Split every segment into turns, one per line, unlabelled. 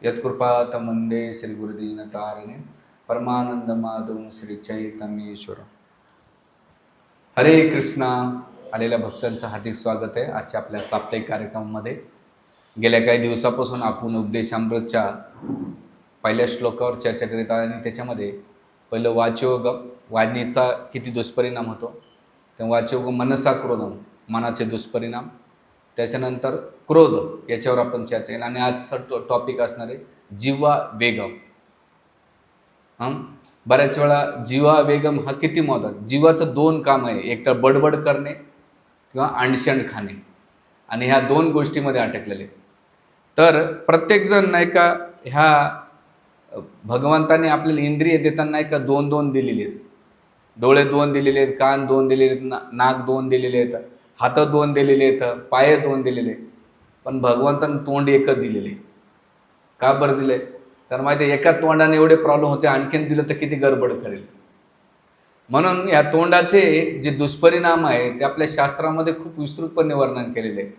यत्कृपातमंदे श्री गुरुदीनतारिणे परमानंद माधव श्री चैतन्येश्वर. हरे कृष्णा. आलेल्या भक्तांचं हार्दिक स्वागत आहे आजच्या आपल्या साप्ताहिक कार्यक्रमामध्ये. गेल्या काही दिवसापासून आपण उपदेशामृतच्या पहिल्या श्लोकावर चर्चा करीत आहे आणि त्याच्यामध्ये पहिलं वाचयोग, वाणीचा किती दुष्परिणाम होतो, ते वाचयोग मनसा क्रोधम, मनाचे दुष्परिणाम, त्याच्यानंतर क्रोध याच्यावर आपण चर्चा केली. आणि आजचा टॉपिक असणार आहे जीवा वेगम. बऱ्याच वेळा जीवा वेगम हा किती महत्त्वाचा. जीवाचं दोन काम आहे, एक तर बडबड करणे किंवा अंडशंड खाणे, आणि ह्या दोन गोष्टीमध्ये अटकलेले. तर प्रत्येकजण नाही का ह्या भगवंताने आपल्याला इंद्रिय देताना नाही का दोन दोन दिलेले आहेत. डोळे दोन दिलेले आहेत, कान दोन दिलेले आहेत, नाक दोन दिलेले आहेत, हात दोन दिलेले आहेत, पाय दोन दिलेले आहेत. पण भगवंतानं तोंड एकच दिलेले. का बरं दिले? तर माहिती आहे, एका तोंडाने एवढे प्रॉब्लेम होते, आणखीन दिलं तर किती गडबड करेल. म्हणून या तोंडाचे जे दुष्परिणाम आहे ते आपल्या शास्त्रामध्ये खूप विस्तृतपणे वर्णन केलेले आहे.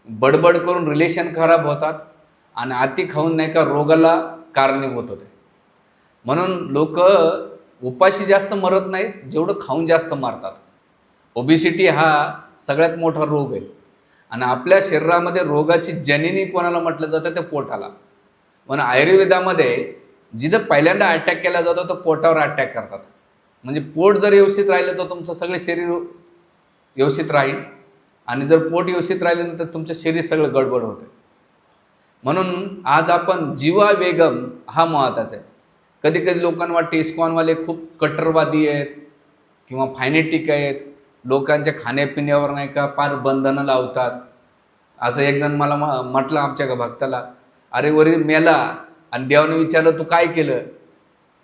बडबड करून रिलेशन खराब होतात आणि अति खाऊन नाही का रोगाला कारणीभूत होते. म्हणून लोक उपाशी जास्त मरत नाहीत, जेवढं खाऊन जास्त मारतात. ओबिसिटी हा सगळ्यात मोठा रोग आहे. आणि आपल्या शरीरामध्ये रोगाची जननी कोणाला म्हटलं जातं, ते पोटाला. म्हणून आयुर्वेदामध्ये जिथं पहिल्यांदा अटॅक केला जातो तो पोटावर अटॅक करतात. म्हणजे पोट जर व्यवस्थित राहिलं तर तुमचं सगळं शरीर व्यवस्थित राहील, आणि जर पोट व्यवस्थित राहिलं तर तुमचं शरीर सगळं गडबड होतं. म्हणून आज आपण जीवा वेगम हा महत्त्वाचा आहे. कधी कधी लोकांना वाटते इस्कॉनवाले खूप कट्टरवादी आहेत किंवा फायनेटिक आहेत, लोकांच्या खाण्यापिण्यावर नाही का फार बंधनं लावतात. असं एक जण मला म्हटलं आमच्या भक्ताला, अरे वरी मेला आणि देवाने विचारलं तू काय केलं,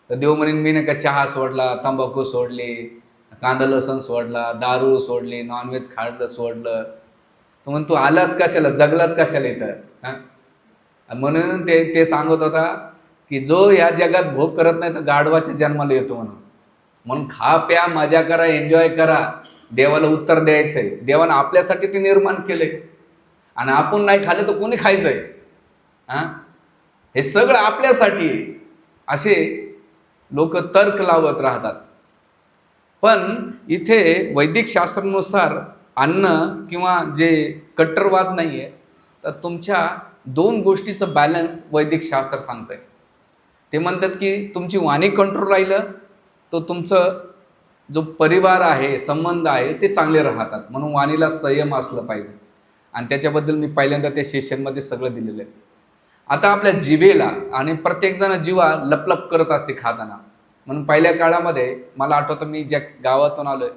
तर देव म्हणेन मी नाही का चहा सोडला, तंबाखू सोडली, कांदा लसण सोडला, दारू सोडली, नॉनव्हेज खाल्लं सोडलं. तर म्हणून तू आलाच कशाला, जगलाच कशाला इथं. म्हणून ते सांगत होता की जो या जगात भोग करत नाही तर गाढवाच्या जन्माला येतो म्हणून खा प्या मजा करा, एन्जॉय करा, देवाला उत्तर द्यायचं आहे. देवानं आपल्यासाठी ते निर्माण केलंय आणि आपण नाही खाल्लं तर कोणी खायचंय? हे सगळं आपल्यासाठी असे लोक तर्क लावत राहतात. पण इथे वैदिक शास्त्रानुसार अन्न किंवा जे कट्टरवाद नाही आहे, तर तुमच्या दोन गोष्टीचं बॅलन्स वैदिक शास्त्र सांगतंय. ते म्हणतात की तुमची वाणी कंट्रोल राहिलं तर तुमचं जो परिवार आहे, संबंध आहे ते चांगले राहतात. म्हणून वाणीला संयम असलं पाहिजे, आणि त्याच्याबद्दल मी पहिल्यांदा त्या सेशनमध्ये सगळं दिलेलं आहे. आता आपल्या जिभेला, आणि प्रत्येकजण जीवा लपलप करत असते खाताना. म्हणून पहिल्या काळामध्ये मला आठवतं, मी ज्या गावातून आलोय,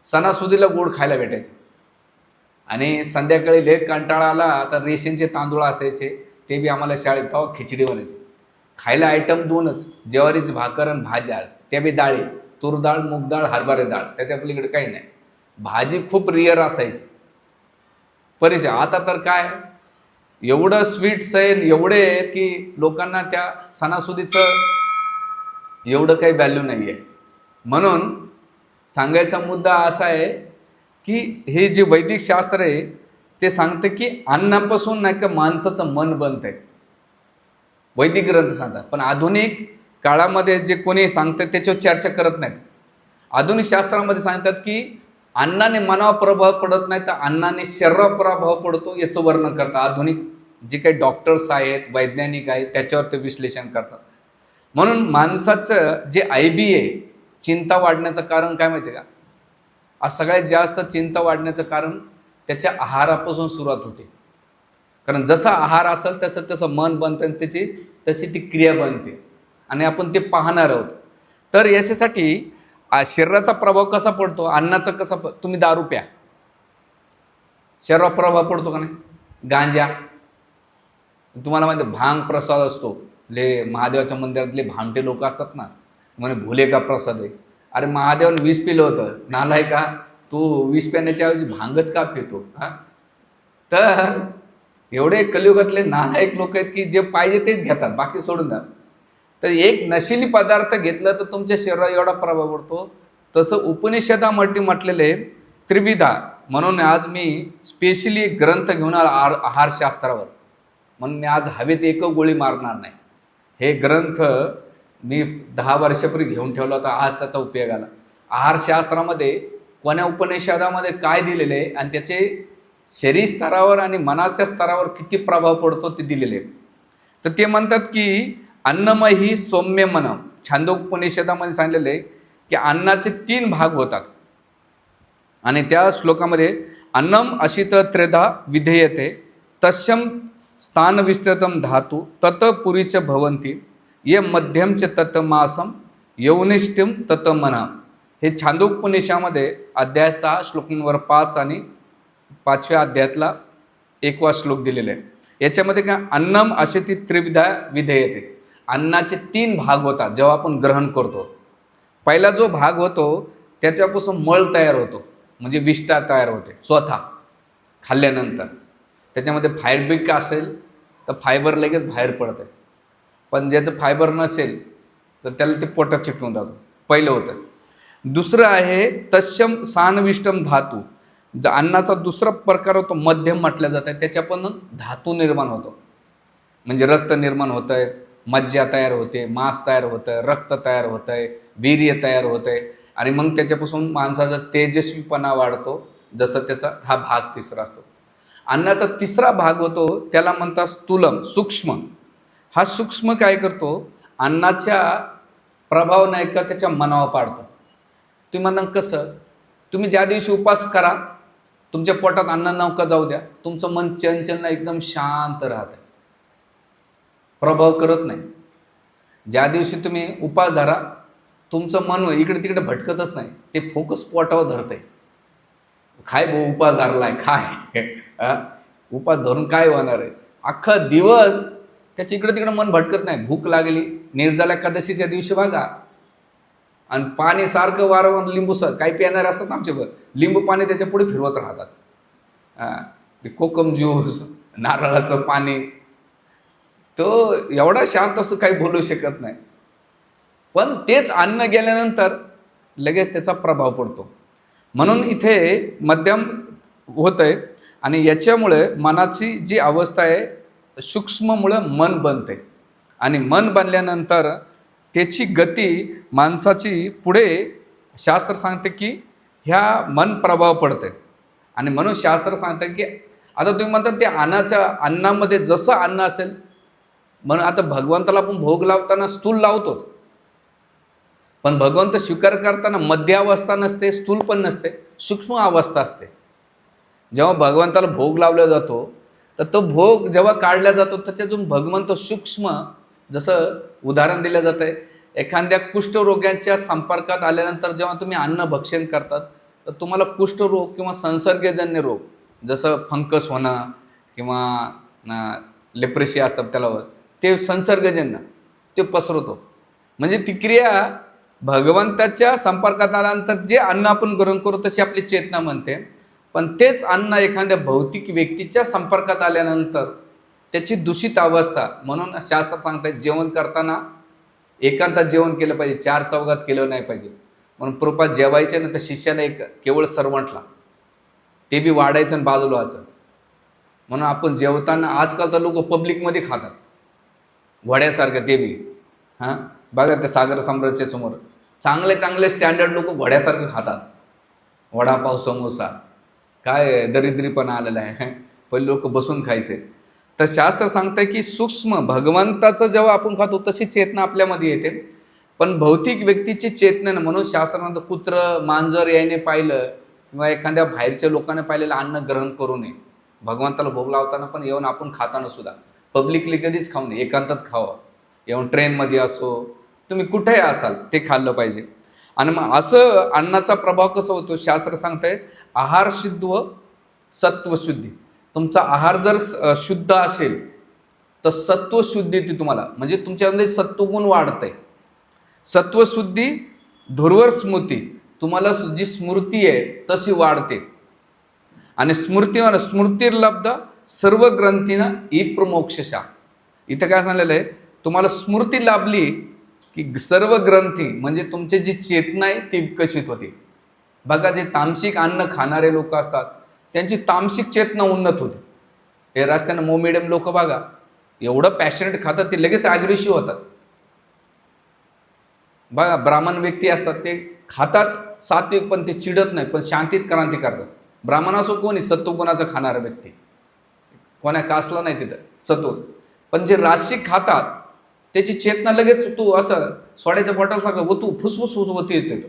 सणासुदीला गोड खायला भेटायचं. आणि संध्याकाळी लेट कंटाळा आला तर रेशनचे तांदूळ असायचे, ते बी आम्हाला शाळेत तेव्हा खिचडी बनायची. खायला आयटम दोनच, ज्वारीची भाकर आणि भाज्या, त्या बी डाळी, तूर डाळ, मूग डाळ, हरभरे डाळ, त्याच्या पलीकडे काही नाही. भाजी खूप रिअर असायची परिचय. आता तर काय एवढं स्वीट्स आहे, एवढे की लोकांना त्या सणासुदीचं एवढं काही व्हॅल्यू नाही आहे. म्हणून सांगायचा मुद्दा असा आहे की हे जे वैदिक शास्त्र आहे ते सांगतं की अन्नापासून नाही का माणसाचं मन बनतंय, वैदिक ग्रंथ सांगतात. पण आधुनिक काळामध्ये जे कोणी सांगतात त्याच्यावर चर्चा करत नाहीत. आधुनिक शास्त्रामध्ये सांगतात की अन्नाने मनावर प्रभाव पडत नाही, तर अन्नाने शरीरावर प्रभाव पडतो, याचं वर्णन करतात. आधुनिक जे काही डॉक्टर्स आहेत, वैज्ञानिक आहेत, त्याच्यावर ते विश्लेषण करतात. म्हणून माणसाचं जे IB आहे, चिंता वाढण्याचं कारण काय माहिती का? आज सगळ्यात जास्त चिंता वाढण्याचं कारण त्याच्या आहारापासून सुरुवात होते. कारण जसा आहार असेल तसं तसं मन बनतं, आणि त्याची तशी ती क्रिया बनते, आणि आपण ते पाहणार आहोत. तर याच्यासाठी शरीराचा प्रभाव कसा पडतो, अन्नाचा कसा तुम्ही दारू प्या, शरीरावर प्रभाव पडतो का नाही? गांजा, तुम्हाला माहिती भांग प्रसाद असतो. महादेवाच्या मंदिरातले भामटे लोक असतात ना, म्हणे भुले का प्रसाद आहे. अरे महादेवाने विष पिलं होतं, नालाय का तू, विष पिण्याच्या ऐवजी भांगच का पितो? तर एवढे कलियुगातले नालायक लोक आहेत की जे पाहिजे तेच घेतात, बाकी सोडून द्या. तर एक नशिली पदार्थ घेतलं तर तुमच्या शरीरावर एवढा प्रभाव पडतो. तसं उपनिषदामध्ये म्हटलेले त्रिविधा. म्हणून आज मी स्पेशली ग्रंथ घेऊन आहारशास्त्रावर. म्हणून मी आज हवेत एक गोळी मारणार नाही. हे ग्रंथ मी 10 वर्षापूर्वी घेऊन ठेवला होता, आज त्याचा उपयोग आला. आहारशास्त्रामध्ये कोण्या उपनिषदामध्ये काय दिलेले आहे आणि त्याचे शरीर स्तरावर आणि मनाच्या स्तरावर किती प्रभाव पडतो ते दिलेले. तर ते म्हणतात की अन्नमय ही सौम्य मन. छांदोपनिषदामध्ये सांगितलेले आहे की अन्नाचे 3 भाग होतात आणि त्या श्लोकामध्ये अन्नम अशित त्रेधा विधेयते तस्यम स्थानविष्टतम धातू तत पुरीच भवंती ये मध्यम च तत मासम यौनिष्ठिम तत मना. हे छांदोपनिषदामध्ये अध्याय 6 श्लोक नंबर 5 आणि 5व्या अध्यायातला 1वा श्लोक दिलेला आहे. याच्यामध्ये काय अन्नम अशी ती त्रिविधा विधेयते. अन्नाचे 3 भाग होतात जेव्हा आपण ग्रहण करतो. पहिला जो भाग होतो त्याच्यापासून मळ तयार होतो, म्हणजे विष्ठा तयार होते स्वतः खाल्ल्यानंतर. त्याच्यामध्ये फायब्रिक असेल तर फायबर लगेच बाहेर पडतं, पण ज्याचं फायबर नसेल तर त्याला ते पोटात चिटकून राहतो. पहिलं होतं. दुसरं आहे तस्यम सानविष्टम धातू. अन्नाचा दुसरा प्रकार होतो मध्यम म्हटलं जातं, त्याच्यापासून धातू निर्माण होतो, म्हणजे रक्त निर्माण होत आहे, मज्जा तयार होते, मांस तयार होतं, रक्त तयार होतं आहे, वीर्य तयार होतं आहे आणि मग त्याच्यापासून माणसाचा तेजस्वीपणा वाढतो. जसं त्याचा हा भाग तिसरा असतो. अन्नाचा तिसरा भाग होतो त्याला म्हणतात स्थूलम, सूक्ष्म. हा सूक्ष्म काय करतो, अन्नाच्या प्रभाव नाही का त्याच्या मनावर पाडतं. तुम्ही म्हणता कसं, तुम्ही ज्या दिवशी उपवास करा तुमच्या पोटात अन्न नौका जाऊ द्या, तुमचं मन चंचल एकदम शांत राहतं, प्रभाव करत नाही. ज्या दिवशी तुम्ही उपवास धरा तुमचं मन इकडे तिकडे भटकतच नाही, ते फोकस पोटावर धरतंय. खाय भाऊ उपवास धरलाय खाय, उपवास धरून काय होणार आहे. अख्खा दिवस त्याच्या इकडे तिकडे मन भटकत नाही. भूक लागली, निर्जला एकादशीच्या दिवशी बघा, आणि पाणी सारखं वारंवार लिंबू काही पिणारे असतात आमच्यावर, लिंबू पाणी त्याच्या पुढे फिरवत राहतात. कोकम ज्यूस, नारळाचं पाणी, तो एवढा शांत असतो काही बोलू शकत नाही. पण तेच अन्न गेल्यानंतर लगेच त्याचा प्रभाव पडतो. म्हणून इथे मध्यम होत आहे आणि याच्यामुळे मनाची जी अवस्था आहे सूक्ष्ममुळं मन बनते आणि मन बनल्यानंतर त्याची गती माणसाची पुढे शास्त्र सांगते की ह्या मन प्रभाव पडते. आणि म्हणून शास्त्र सांगते की आता तुम्ही म्हणतात ते अन्नामध्ये जसं अन्न असेल, म्हणून आता भगवंताला आपण भोग लावताना स्थूल लावतो, पण भगवंत स्वीकार करताना मध्य अवस्था नसते, स्थूल पण नसते, सूक्ष्म अवस्था असते. जेव्हा भगवंताला भोग लावला जातो तर तो भोग जेव्हा काढला जातो त्याच्यातून भगवंत सूक्ष्म, जसं उदाहरण दिलं जातं आहे, एखाद्या कुष्ठरोग्यांच्या संपर्कात आल्यानंतर जेव्हा तुम्ही अन्न भक्षण करतात तर तुम्हाला कुष्ठरोग किंवा संसर्गजन्य रोग, जसं फंगस होणं किंवा लेप्रेसी असतात त्याला, ते संसर्गजन्य ते पसरवतो. म्हणजे ती क्रिया भगवंताच्या संपर्कात आल्यानंतर जे अन्न आपण ग्रहण करू तशी आपली चेतना म्हणते. पण तेच अन्न एखाद्या भौतिक व्यक्तीच्या संपर्कात आल्यानंतर त्याची दूषित अवस्था. म्हणून शास्त्र सांगतात जेवण करताना एकांतात जेवण केलं पाहिजे, 4 चौघात केलं नाही पाहिजे. म्हणून प्रभुपाद जेवायचे ना तर शिष्याने केवळ सर्वंटला, ते बी वाढायचं आणि बाजूला व्हायचं. म्हणून आपण जेवताना आजकाल तर लोक पब्लिकमध्ये खातात घोड्यासारखं, ते बी बघा त्या सागर सम्राटच्या समोर चांगले स्टँडर्ड लोक घोड्यासारखं खातात, वडापाव समोसा, काय दरिद्रीपणा आलेला आहे. पहिले लोक बसून खायचे. तर शास्त्र सांगतंय की सूक्ष्म भगवंताचं जेव्हा आपण खातो तशी चेतना आपल्यामध्ये येते, पण भौतिक व्यक्तीची चेतना नाही. म्हणून शास्त्रानंतर कुत्र मांजर याने पाहिलं किंवा एखाद्या बाहेरच्या लोकांनी पाहिलेलं अन्न ग्रहण करू नये. भगवंताला भोग लावताना पण येऊन आपण खाताना सुद्धा पब्लिकली कधीच खाऊ नये, एकांतात खावं. येऊन ट्रेनमध्ये असो, तुम्ही कुठेही असाल ते खाल्लं पाहिजे. आणि मग असं अन्नाचा प्रभाव कसा होतो, शास्त्र सांगतंय आहार शुद्ध व सत्वशुद्धी. तुमचा आहार जर शुद्ध असेल तर सत्वशुद्धी ती तुम्हाला, म्हणजे तुमच्यामध्ये सत्वगुण वाढतंय. सत्वशुद्धी धुर्वर स्मृती, तुम्हाला जी स्मृती आहे तशी वाढते. आणि स्मृतिर्लब्ध सर्व ग्रंथीना इप्रमोक्षशा. इथं काय सांगलेलं आहे, तुम्हाला स्मृती लाभली की सर्व ग्रंथी म्हणजे तुमची जी चेतना आहे ती विकसित होते. बघा जे तामसिक अन्न खाणारे लोक असतात त्यांची तामसिक चेतना उन्नत होते. हे रस्त्यानं मोमेडियम लोक बघा, एवढं पॅशनेट खातात ते लगेच ॲग्रेसिव्ह होतात. बघा ब्राह्मण व्यक्ती असतात ते खातात सात्विक पण ते चिडत नाही, पण शांतीत क्रांती करतात. ब्राह्मण असो कोणी सत्वगुणाचं खाणारा व्यक्ती, कोणा कासला नाही तिथं सत्व. पण जे राशिक खातात त्याची चेतना लगेच तू असं सोड्याच्या बॉटलसारखं वतू फुसफुस वती येतो,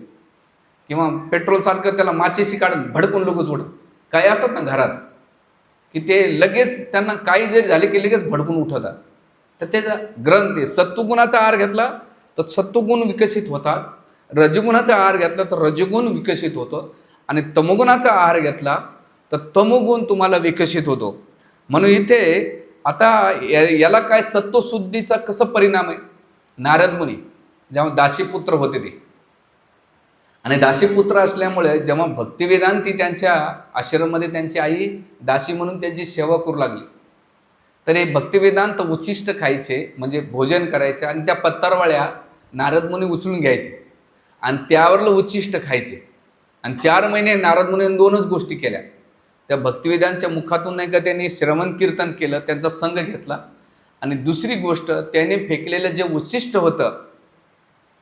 किंवा पेट्रोलसारखं त्याला माचेशी काढून भडकून लगेच उडत. काही असतात ना घरात की ते लगेच त्यांना काही जरी झाले की लगेच भडकून उठवतात. तर त्याचा ग्रंथ आहे. सत्वगुणाचा आहार घेतला तर सत्वगुण विकसित होतात, रजगुणाचा आहार घेतला तर रजगुण विकसित होतो, आणि तमगुणाचा आहार घेतला तर तमोगुण तुम्हाला विकसित होतो. म्हणून इथे आता याला काय सत्वशुद्धीचा कसं परिणाम आहे. नारद मुनी जेव्हा दासीपुत्र होते ते, आणि दासीपुत्र असल्यामुळे जेव्हा भक्तिवेदांती त्यांच्या आश्रममध्ये त्यांची आई दासी म्हणून त्यांची सेवा करू लागली, तर हे भक्तिवेदांत उच्छिष्ट खायचे, म्हणजे भोजन करायचे, आणि त्या पत्तरवळ्या नारद मुनी उचलून घ्यायचे आणि त्यावरलं उच्छिष्ट खायचे. आणि 4 महिने नारद मुनीने 2च गोष्टी केल्या. त्या भक्तिवेदांच्या मुखातून नाही का त्यांनी श्रवण कीर्तन केलं, त्यांचा संघ घेतला, आणि दुसरी गोष्ट त्याने फेकलेलं जे उच्छिष्ट होतं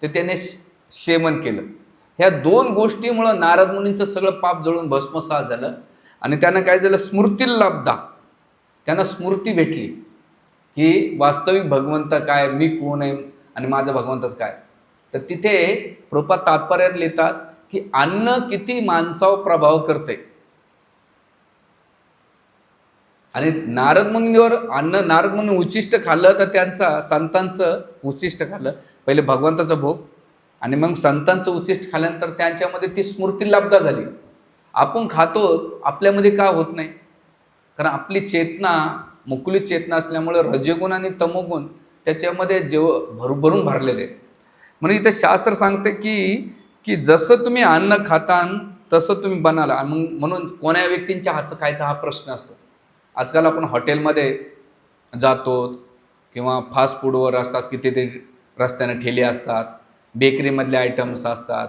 ते त्याने सेवन केलं. ह्या 2 गोष्टीमुळं नारद मुनींचं सगळं पाप जळून भस्मसात झालं, आणि त्यांना काय झालं, स्मृतिलब्धा, त्यांना स्मृती भेटली की वास्तविक भगवंत काय, मी कोण आहे आणि माझं भगवंतच काय. तर तिथे प्रभुपाद तात्पर्यात लिहितात की अन्न किती माणसावर प्रभाव करते. आणि नारद मुनीवर नारद मुनी उच्छिष्ट खाल्लं तर त्यांचा संतांचं उच्छिष्ट खाल्लं, पहिले भगवंताचं भोग आणि मग संतांचं उच्छिष्ट खाल्ल्यानंतर त्यांच्यामध्ये ती स्मृतिलब्धा झाली. आपण खातो, आपल्यामध्ये का होत नाही, कारण आपली चेतना मुकुलित चेतना असल्यामुळे रजगुण आणि तमोगुण त्याच्यामध्ये भरून भरलेले. म्हणून इथे शास्त्र सांगते की जसं तुम्ही अन्न खाता तसं तुम्ही बनाला. आणि म्हणून कोण्या व्यक्तींच्या हातचं खायचा हा प्रश्न असतो. आजकाल आपण हॉटेलमध्ये जातो किंवा फास्ट फूडवर असतात, कितीतरी रस्त्याने ठेले असतात, बेकरीमधले आयटम्स असतात,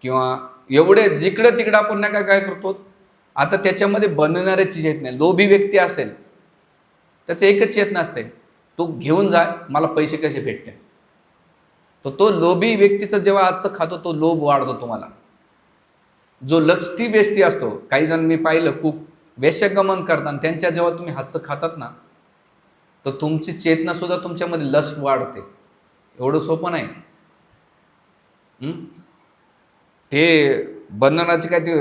किंवा एवढे जिकडं तिकडं आपण नाही काय करतो. आता त्याच्यामध्ये बनवणाऱ्याची चेतना नाही. लोभी व्यक्ती असेल त्याचं एकच चेतना असते, तो घेऊन जाय, मला पैसे कसे भेटले. तो लोभी व्यक्तीचं जेव्हा आजचं खातो तो लोभ वाढतो तुम्हाला. जो लष्टी व्यक्ती असतो, काही जण मी पाहिलं खूप वेश्यागमन करतात, त्यांच्या जेव्हा तुम्ही हातचं खातात ना तर तुमची चेतना सुद्धा तुमच्यामध्ये लस्ट वाढते. एवढं सोपं नाही. ते बनवण्याची काय ती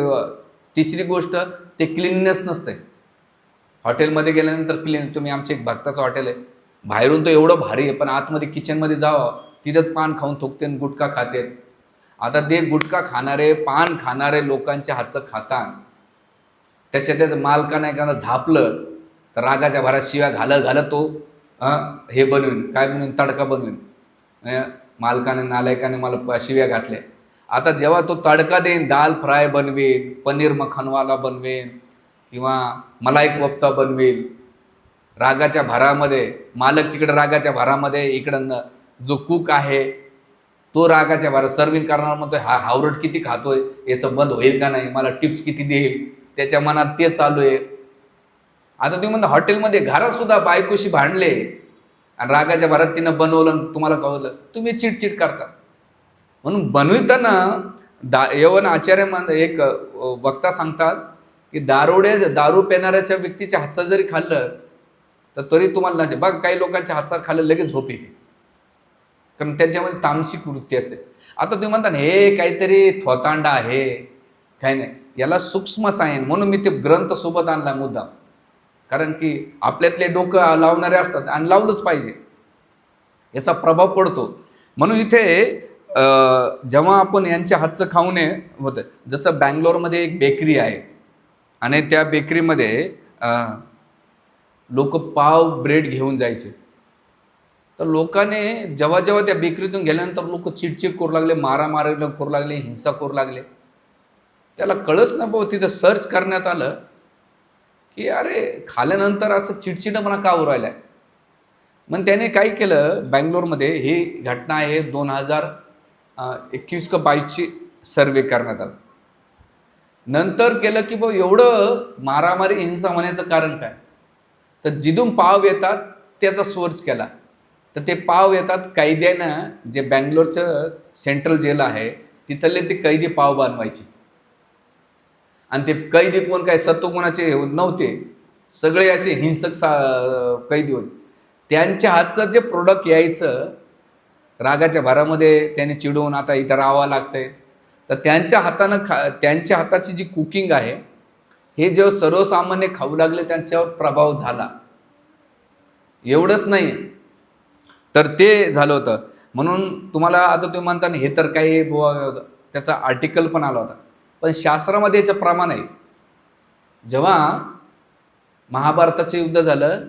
तिसरी गोष्ट ते क्लीननेस नसते. हॉटेलमध्ये गेल्यानंतर क्लीन, तुम्ही आमचे एक भक्ताचं हॉटेल आहे, बाहेरून तो एवढं भारी आहे पण आतमध्ये किचनमध्ये जावं तिथंच पान खाऊन थुकते आणि गुटखा खाते. आता ते गुटखा खाणारे पान खाणारे लोकांच्या हातचं खातात, त्याचं मालकाने एखादा झापलं तर रागाच्या भरात शिव्या घालत तो हे बनवीन, काय बनवीन, तडका बनवीन. मालकाने नालायकाने मला शिव्या घातल्या. आता जेव्हा तो तडका देईन, दाल फ्राय बनवेल, पनीर मखनवाला बनवेल, किंवा मलाई कोफ्ता बनवेल, रागाच्या भरामध्ये मालक तिकडे रागाच्या भरामध्ये, इकडं जो कुक आहे तो रागाच्या भरात सर्विंग करणार म्हणतोय हा हावरट किती खातोय, याचं बंद होईल का नाही, मला टिप्स किती देईल, त्याच्या मनात ते चालू आहे. आता तुम्ही म्हणता हॉटेलमध्ये घरात सुद्धा बायकोशी भांडले आणि रागाच्या भरात तिनं बनवलं, तुम्हाला कळलं, तुम्ही चिडचिड करता. म्हणून बनविताना यवन आचार्य एक वक्ता सांगतात की दारू पिणाऱ्याच्या व्यक्तीच्या हातचं जरी खाल्लं तर तरी तुम्हाला नसेल. बघा काही लोकांच्या हातचा खाल्लं लगेच झोप येते, कारण त्यांच्यामध्ये तामसिक वृत्ती असते. आता तुम्ही म्हणता हे काहीतरी थोतांडा आहे, काही नाही, याला सूक्ष्म सायन. म्हणून मी ते ग्रंथ सोबत आणला मुद्दाम, कारण की आपल्यातले डोकं लावणारे असतात आणि लावलंच पाहिजे, याचा प्रभाव पडतो. म्हणून इथे जेव्हा आपण यांच्या हातचं खाऊ नये होतं. जसं बँगलोरमध्ये एक बेकरी आहे आणि त्या बेकरीमध्ये लोक पाव ब्रेड घेऊन जायचे. तर लोकांनी जेव्हा त्या बेकरीतून गेल्यानंतर लोक चिडचिड करू लागले, मारामारी करू लागले, हिंसा करू लागले. त्याला कळच ना भाऊ, तिथं सर्च करण्यात आलं की अरे खाल्यानंतर असं चिडचिडपणा का होऊ राहिलाय. मग त्याने काय केलं, बँगलोरमध्ये ही घटना आहे 2021 का 22ची सर्वे करण्यात आला. नंतर केलं की भाऊ एवढं मारामारी हिंसा होण्याचं कारण काय, तर जिथून पाव येतात त्याचा सोर्स केला तर ते पाव येतात कैद्यानं, जे बँगलोरचं सेंट्रल जेल आहे तिथले ते कैदी पाव बनवायचे. आणि ते कैदी कोण काय सत्वगुणाचे नव्हते, सगळे असे हिंसक कैदी होते. त्यांच्या हातचं जे प्रोडक्ट यायचं रागाच्या भरामध्ये त्याने चिडून आता इथं राहावं लागतंय, तर त्यांच्या हातानं त्यांच्या हाताची जी कुकिंग आहे हे जेव्हा सर्वसामान्य खाऊ लागले त्यांच्यावर प्रभाव झाला. एवढंच नाही तर ते झालं होतं. म्हणून तुम्हाला आता तुम्ही म्हणता हे तर काही त्याचा आर्टिकल पण आला होता, पण शास्त्रामध्ये याचं प्रमाण आहे. जेव्हा महाभारताचं युद्ध झालं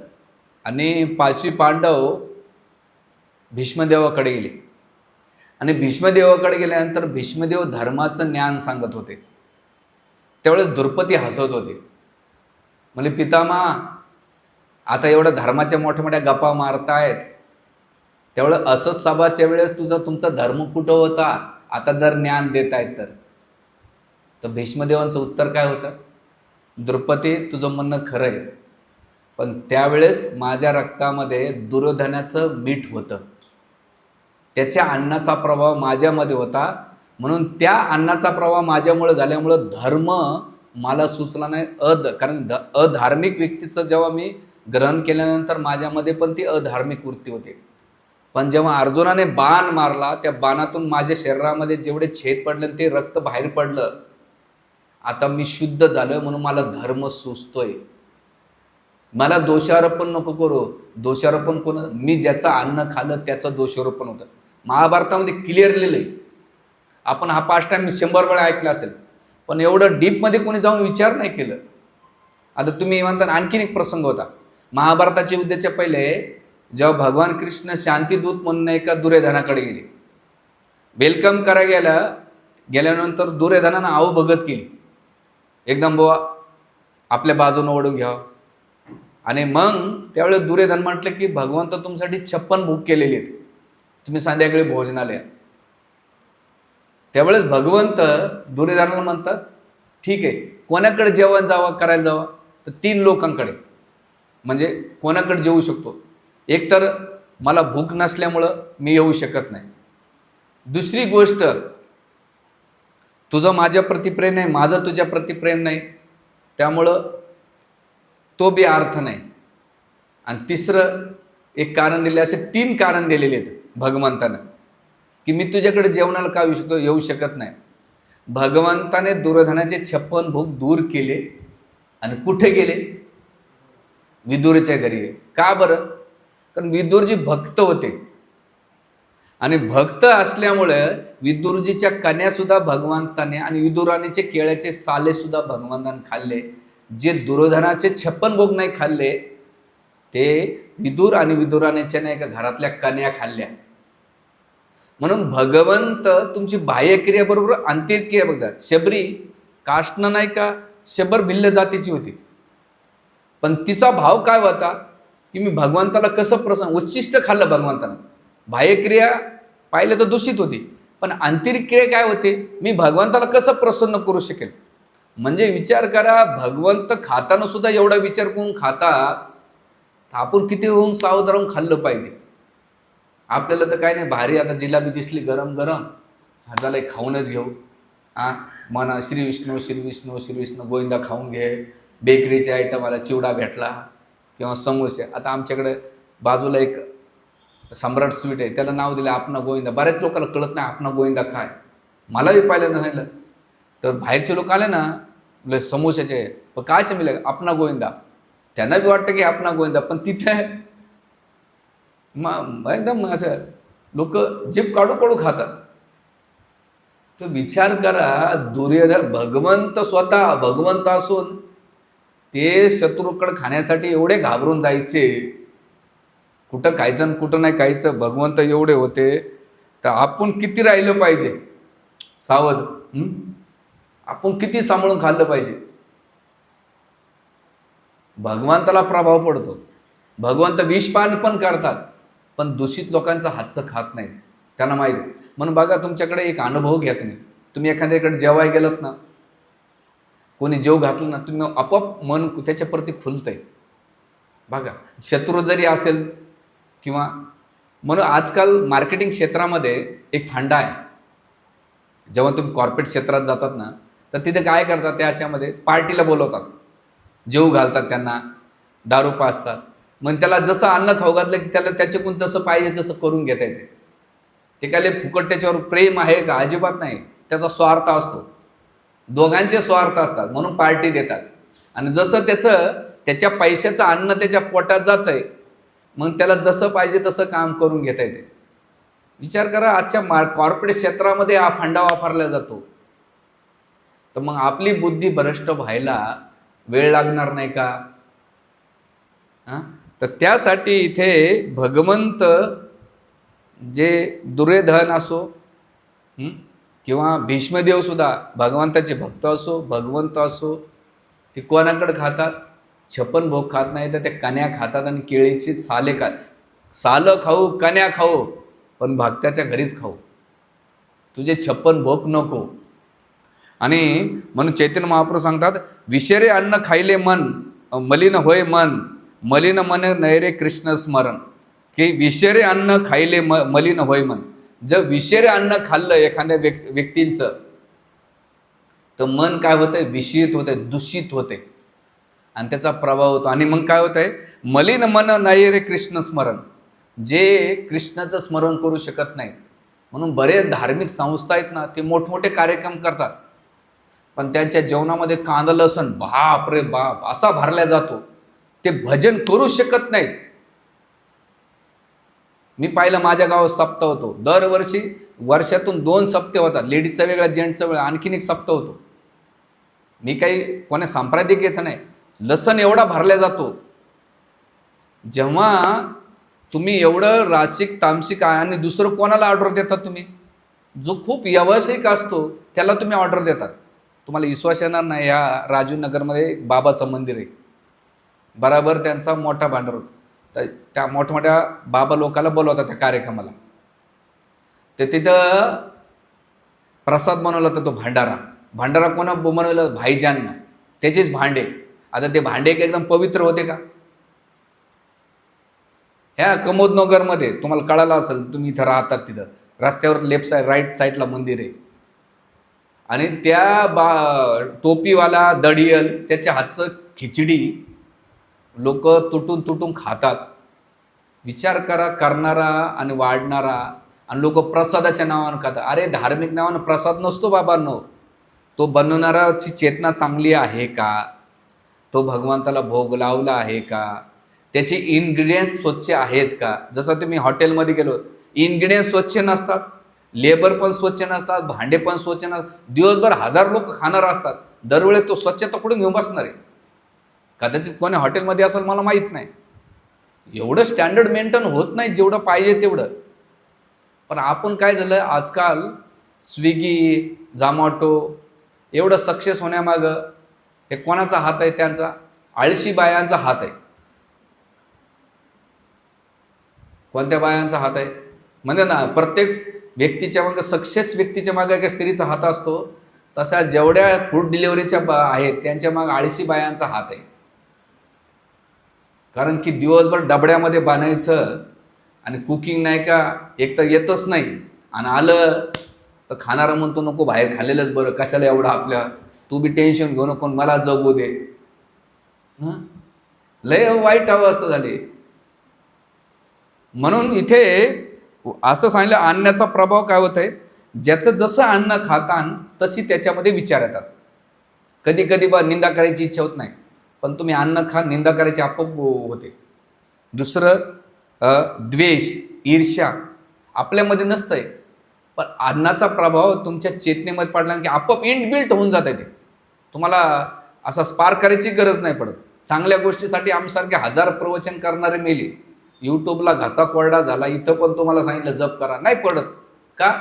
आणि 5वी पांडव भीष्मदेवाकडे गेले आणि भीष्मदेवाकडे गेल्यानंतर भीष्मदेव धर्माचं ज्ञान सांगत होते. त्यावेळेस द्रौपदी हसवत होते, म्हणजे पितामहा आता एवढं धर्माच्या मोठ्या मोठ्या गप्पा मारतायत, त्यावेळेस असंच सभाच्या वेळेस तुमचा धर्म कुठं होता, आता जर ज्ञान देत आहेत तर भीष्मदेवांचं उत्तर काय होतं, द्रौपदी तुझं म्हणणं खरं आहे, पण त्यावेळेस माझ्या रक्तामध्ये दुर्योधनाचं मीठ होतं, त्याच्या अन्नाचा प्रभाव माझ्यामध्ये होता, म्हणून त्या अन्नाचा प्रभाव माझ्यामुळे झाल्यामुळं धर्म मला सुचला नाही. कारण अधार्मिक व्यक्तीचं जेव्हा मी ग्रहण केल्यानंतर माझ्यामध्ये पण ती अधार्मिक वृत्ती होते. पण जेव्हा अर्जुनाने बाण मारला त्या बाणातून माझ्या शरीरामध्ये जेवढे छेद पडले ते रक्त बाहेर पडलं, आता मी शुद्ध झालोय म्हणून मला धर्म सुचतोय. मला दोषारोपण नको करू. दोषारोपण कोण, मी ज्याचं अन्न खाल्लं त्याचं दोषारोपण होतं. महाभारतामध्ये क्लिअर लिहिलंय. आपण हा 5 टाइम 100 वेळा ऐकला असेल, पण एवढं डीपमध्ये कोणी जाऊन विचार नाही केलं. आता तुम्ही म्हणता आणखीन एक प्रसंग होता महाभारताच्या युद्धाच्या पहिले, जेव्हा भगवान कृष्ण शांतीदूत म्हणून एका दुर्योधनाकडे गेले, वेलकम करायला गेल्यानंतर दुर्योधनानं आऊ भगत केली, एकदम बुवा आपल्या बाजूने ओढून घ्यावं. आणि मग त्यावेळेस दुर्योधन म्हटलं की भगवंत तुमच्यासाठी 56 भूक केलेली आहेत, तुम्ही संध्याकाळी भोजनाला या. त्यावेळेस भगवंत दुर्योधनाला म्हणतात ठीक आहे, कोणाकडे जेवण करायला जावं, तर 3 लोकांकडे. म्हणजे कोणाकडे जेवू शकतो, एक तर मला भूक नसल्यामुळं मी येऊ शकत नाही, दुसरी गोष्ट तुझं माझ्या प्रति प्रेम नाही, माझं तुझ्या प्रति प्रेम नाही, त्यामुळं तो बी अर्थ नाही, आणि तिसरं एक कारण दिले. असे 3 कारण दिलेले आहेत भगवंतानं की मी तुझ्याकडे जेवणाला का येऊ शकत नाही. भगवंताने दुर्योधनाचे 56 भूक दूर केले आणि कुठे गेले, विदुरच्या घरी. का बरं, कारण विदुरजी भक्त होते आणि भक्त असल्यामुळे विदुरजीच्या कन्यासुद्धा भगवंताने आणि विदुराणीचे केळ्याचे साले सुद्धा भगवंताने खाल्ले. जे दुर्योधनाचे 56 भोग नाही खाल्ले ते विदुर आणि विदुराणीच्या नाही का घरातल्या कन्या खाल्ल्या. म्हणून भगवंत तुमची बाह्यक्रिया बरोबर अंतर्क्रिया बघतात. शबरी काष्ण नाही का, शबर भिल्ल जातीची होती, पण तिचा भाव काय होता की मी भगवंताला कसं प्रसन्न, उच्छिष्ट खाल्लं भगवंतानं. बाह्यक्रिया पाहिलं तर दूषित होती, पण अंतर्क्रिया काय होते, मी भगवंताला कसं प्रसन्न करू शकेल. म्हणजे विचार करा, भगवंत खाताना सुद्धा एवढा विचार करून खातात, आपण किती होऊन सावध राहून खाल्लं पाहिजे. आपल्याला तर काय नाही, भारी आता जिलाबी दिसली गरम गरम, झालं खाऊनच घेऊ. म्हणा श्री विष्णू श्री विष्णू श्री विष्णू, गोविंदा खाऊन घे. बेकरीचे आयटम आला, चिवडा भेटला किंवा समोसे. आता आमच्याकडे बाजूला एक सम्राट स्वीट आहे, त्याला नाव दिलं आपणा गोविंदा. बऱ्याच लोकांना कळत नाही आपणा गोविंदा काय. मलाही पहिल्यांदा सांगितलं तर बाहेरचे लोक आले ना समोशाचे, पण काय समजलं आपणा गोविंदा, त्यांना बी वाटतं की आपणा गोविंदा, पण तिथे एकदम असं लोक जीभ काढू काढू खातात. तर विचार करा, दुर्योधन भगवंत स्वतः भगवंत असून ते शत्रूकडे खाण्यासाठी एवढे घाबरून जायचे, कुठं खायचं आणि कुठं नाही खायचं, भगवंत एवढे होते. तर आपण किती राहिलं पाहिजे सावध, आपण किती सांभाळून खाल्लं पाहिजे. भगवंताला प्रभाव पडतो. भगवंत विषपान पण करतात, पण दूषित लोकांचा हातचं खात नाही, त्यांना माहिती. म्हणून बघा, तुमच्याकडे एक अनुभव घ्या. तुम्ही एखाद्याकडे जेवाय गेलात ना, कोणी जेव घातलं ना, तुम्ही आपोआप मन त्याच्या प्रती फुलतंय. बघा, शत्रू जरी असेल किंवा म्हणून आजकाल मार्केटिंग क्षेत्रामध्ये एक फंडा आहे. जेव्हा तुम्ही कॉर्पोरेट क्षेत्रात जातात ना, तर तिथे काय करतात, त्याच्यामध्ये पार्टीला बोलवतात, जेव घालतात त्यांना, दारू पाजतात. मग त्याला जसं अन्न खाऊ घातलं की त्याला त्याच्याकडून तसं पाहिजे तसं करून घेता येते. ते काय फुकट त्याच्यावर प्रेम आहे का? अजिबात नाही. त्याचा स्वार्थ असतो, दोघांचे स्वार्थ असतात, म्हणून पार्टी देतात. आणि जसं त्याच्या पैशाचं अन्न त्याच्या पोटात जातंय, मग त्याला जसं पाहिजे तसं काम करून घेता येते. विचार करा, आजच्या कॉर्पोरेट क्षेत्रामध्ये हा फंडा वापरला जातो. तर मग आपली बुद्धी भ्रष्ट व्हायला वेळ लागणार नाही का? तर त्यासाठी इथे भगवंत, जे दुर्योधन असो किंवा भीष्मदेव सुद्धा भगवंताचे भक्त असो, भगवंत असो, ते कोणाकडे खातात? 56 भोग खात नाही तर ते कण्या खातात आणि केळीची साले सालं खाऊ, कण्या खाऊ, पण भक्ताच्या घरीच खाऊ. तुझे 56 भोग नको. आणि म्हणून चैतन्य महाप्रभू सांगतात, विषेरे अन्न खायले मन मलिन होय मन, मलिन मन नैरे कृष्ण स्मरण. की विषेरे अन्न खायले मलिन होय मन. जर विषेरे अन्न खाल्लं एखाद्या व्यक्तींचं, तर मन काय होतंय? विषित होते, दूषित होते आणि त्याचा प्रभाव होतो. आणि मग काय होतंय? मलिन मन नैरे कृष्ण स्मरण. जे कृष्णाचं स्मरण करू शकत नाही. म्हणून बरेच धार्मिक संस्था आहेत ना, ते मोठमोठे कार्यक्रम करतात, पण त्यांच्या जेवणामध्ये कांदा लसूण बाप रे बाप असा भरला जातो, ते भजन करू शकत नाहीत. मी पाहिलं, माझ्या गावात सप्ताह होतो दरवर्षी, वर्षातून 2 सप्ते होतात, लेडीजचा वेगळा, जेंट्सचा वेगळा, आणखीन एक सप्ताह होतो. मी काही कोणा सांप्रदायिकच नाही, लसण एवढा भरला जातो. जेव्हा तुम्ही एवढं रासिक तामसिक आहे आणि दुसरं कोणाला ऑर्डर देतात तुम्ही? जो खूप व्यावसायिक असतो त्याला तुम्ही ऑर्डर देतात. तुम्हाला विश्वास येणार नाही, ह्या राजूनगरमध्ये बाबाचं मंदिर आहे, बराबर त्यांचा मोठा भांडार होता. तर त्या मोठमोठ्या बाबा लोकांना बोलवतात त्या कार्यक्रमाला. तर तिथं प्रसाद बनवला होता, तो भांडारा कोणा बनवला? भाईजाननं. त्याचेच भांडे. आता ते भांडे एकदम पवित्र होते का? ह्या कमोदनगरमध्ये तुम्हाला कळालं असेल, तुम्ही इथं राहतात, तिथं रस्त्यावर लेफ्ट साईड राईट साईडला मंदिर आहे. आणि त्या टोपीवाला दडियल, त्याच्या हातचं खिचडी लोक तुटून तुटून खातात. विचार करा, करणारा आणि वाढणारा, आणि लोक प्रसादाच्या नावानं खातात. अरे धार्मिक नावानं प्रसाद नसतो बाबांनो. तो बनवणाराची चेतना चांगली आहे का? तो भगवंताला भोग लावला आहे का? त्याचे इन्ग्रेडियंट्स स्वच्छ आहेत का? जसं तुम्ही हॉटेलमध्ये गेलो, इन्ग्रेडियंट्स स्वच्छ नसतात, लेबर पण स्वच्छ नसतात, भांडे पण स्वच्छ नसतात, दिवसभर 1000 लोक खाणार असतात, दरवेळेस तो स्वच्छता कुठून घेऊन बसणार आहे? कदाचित कोणी हॉटेलमध्ये असेल, मला माहीत नाही. एवढं स्टँडर्ड मेंटेन होत नाही जेवढं पाहिजे तेवढं. पण आपण काय झालं, आजकाल स्विगी, झोमॅटो एवढं सक्सेस होण्यामागं हे कोणाचा हात आहे? त्यांचा आळशी बायांचा हात आहे. कोणत्या बायांचा हात आहे? म्हणजे ना, प्रत्येक व्यक्तीच्या मागं, सक्सेस व्यक्तीच्या मागं एका स्त्रीचा हात असतो, तसा जेवढ्या फूड डिलिव्हरीच्या आहेत त्यांच्या मागं आळशी बायांचा हात आहे. कारण की दिवसभर डबड्यामध्ये बनायचं आणि कुकिंग नाही का, एक तर येतच नाही, आणि आलं तर खाणारा म्हणतो नको, बाहेर खाल्लेलंच बरं, कशाला एवढं आपल्या, तू बी टेन्शन घेऊ नको, मला जगू दे. लय वाईट अवस्था झाली. म्हणून इथे असं सांगितलं, अन्नाचा प्रभाव काय होत आहे? ज्याचं जसं अन्न खातान तशी त्याच्यामध्ये विचार येतात. कधी कधी निंदा करायची इच्छा होत नाही, पण तुम्ही अन्न खा, निंदा करायची आपोआप होते. दुसरं द्वेष, ईर्ष्या आपल्यामध्ये नसतंय, पण अन्नाचा प्रभाव तुमच्या चेतनेमध्ये पडला की आपोआप इनबिल्ट होऊन जात आहे. ते तुम्हाला असा स्पार्क करायची गरज नाही पडत. चांगल्या गोष्टीसाठी आमच्यासारखे 1000 प्रवचन करणारे मेले, यूट्यूबला घासा कोरडा झाला, इथं पण तुम्हाला सांगितलं जप करा, नाही पडत का?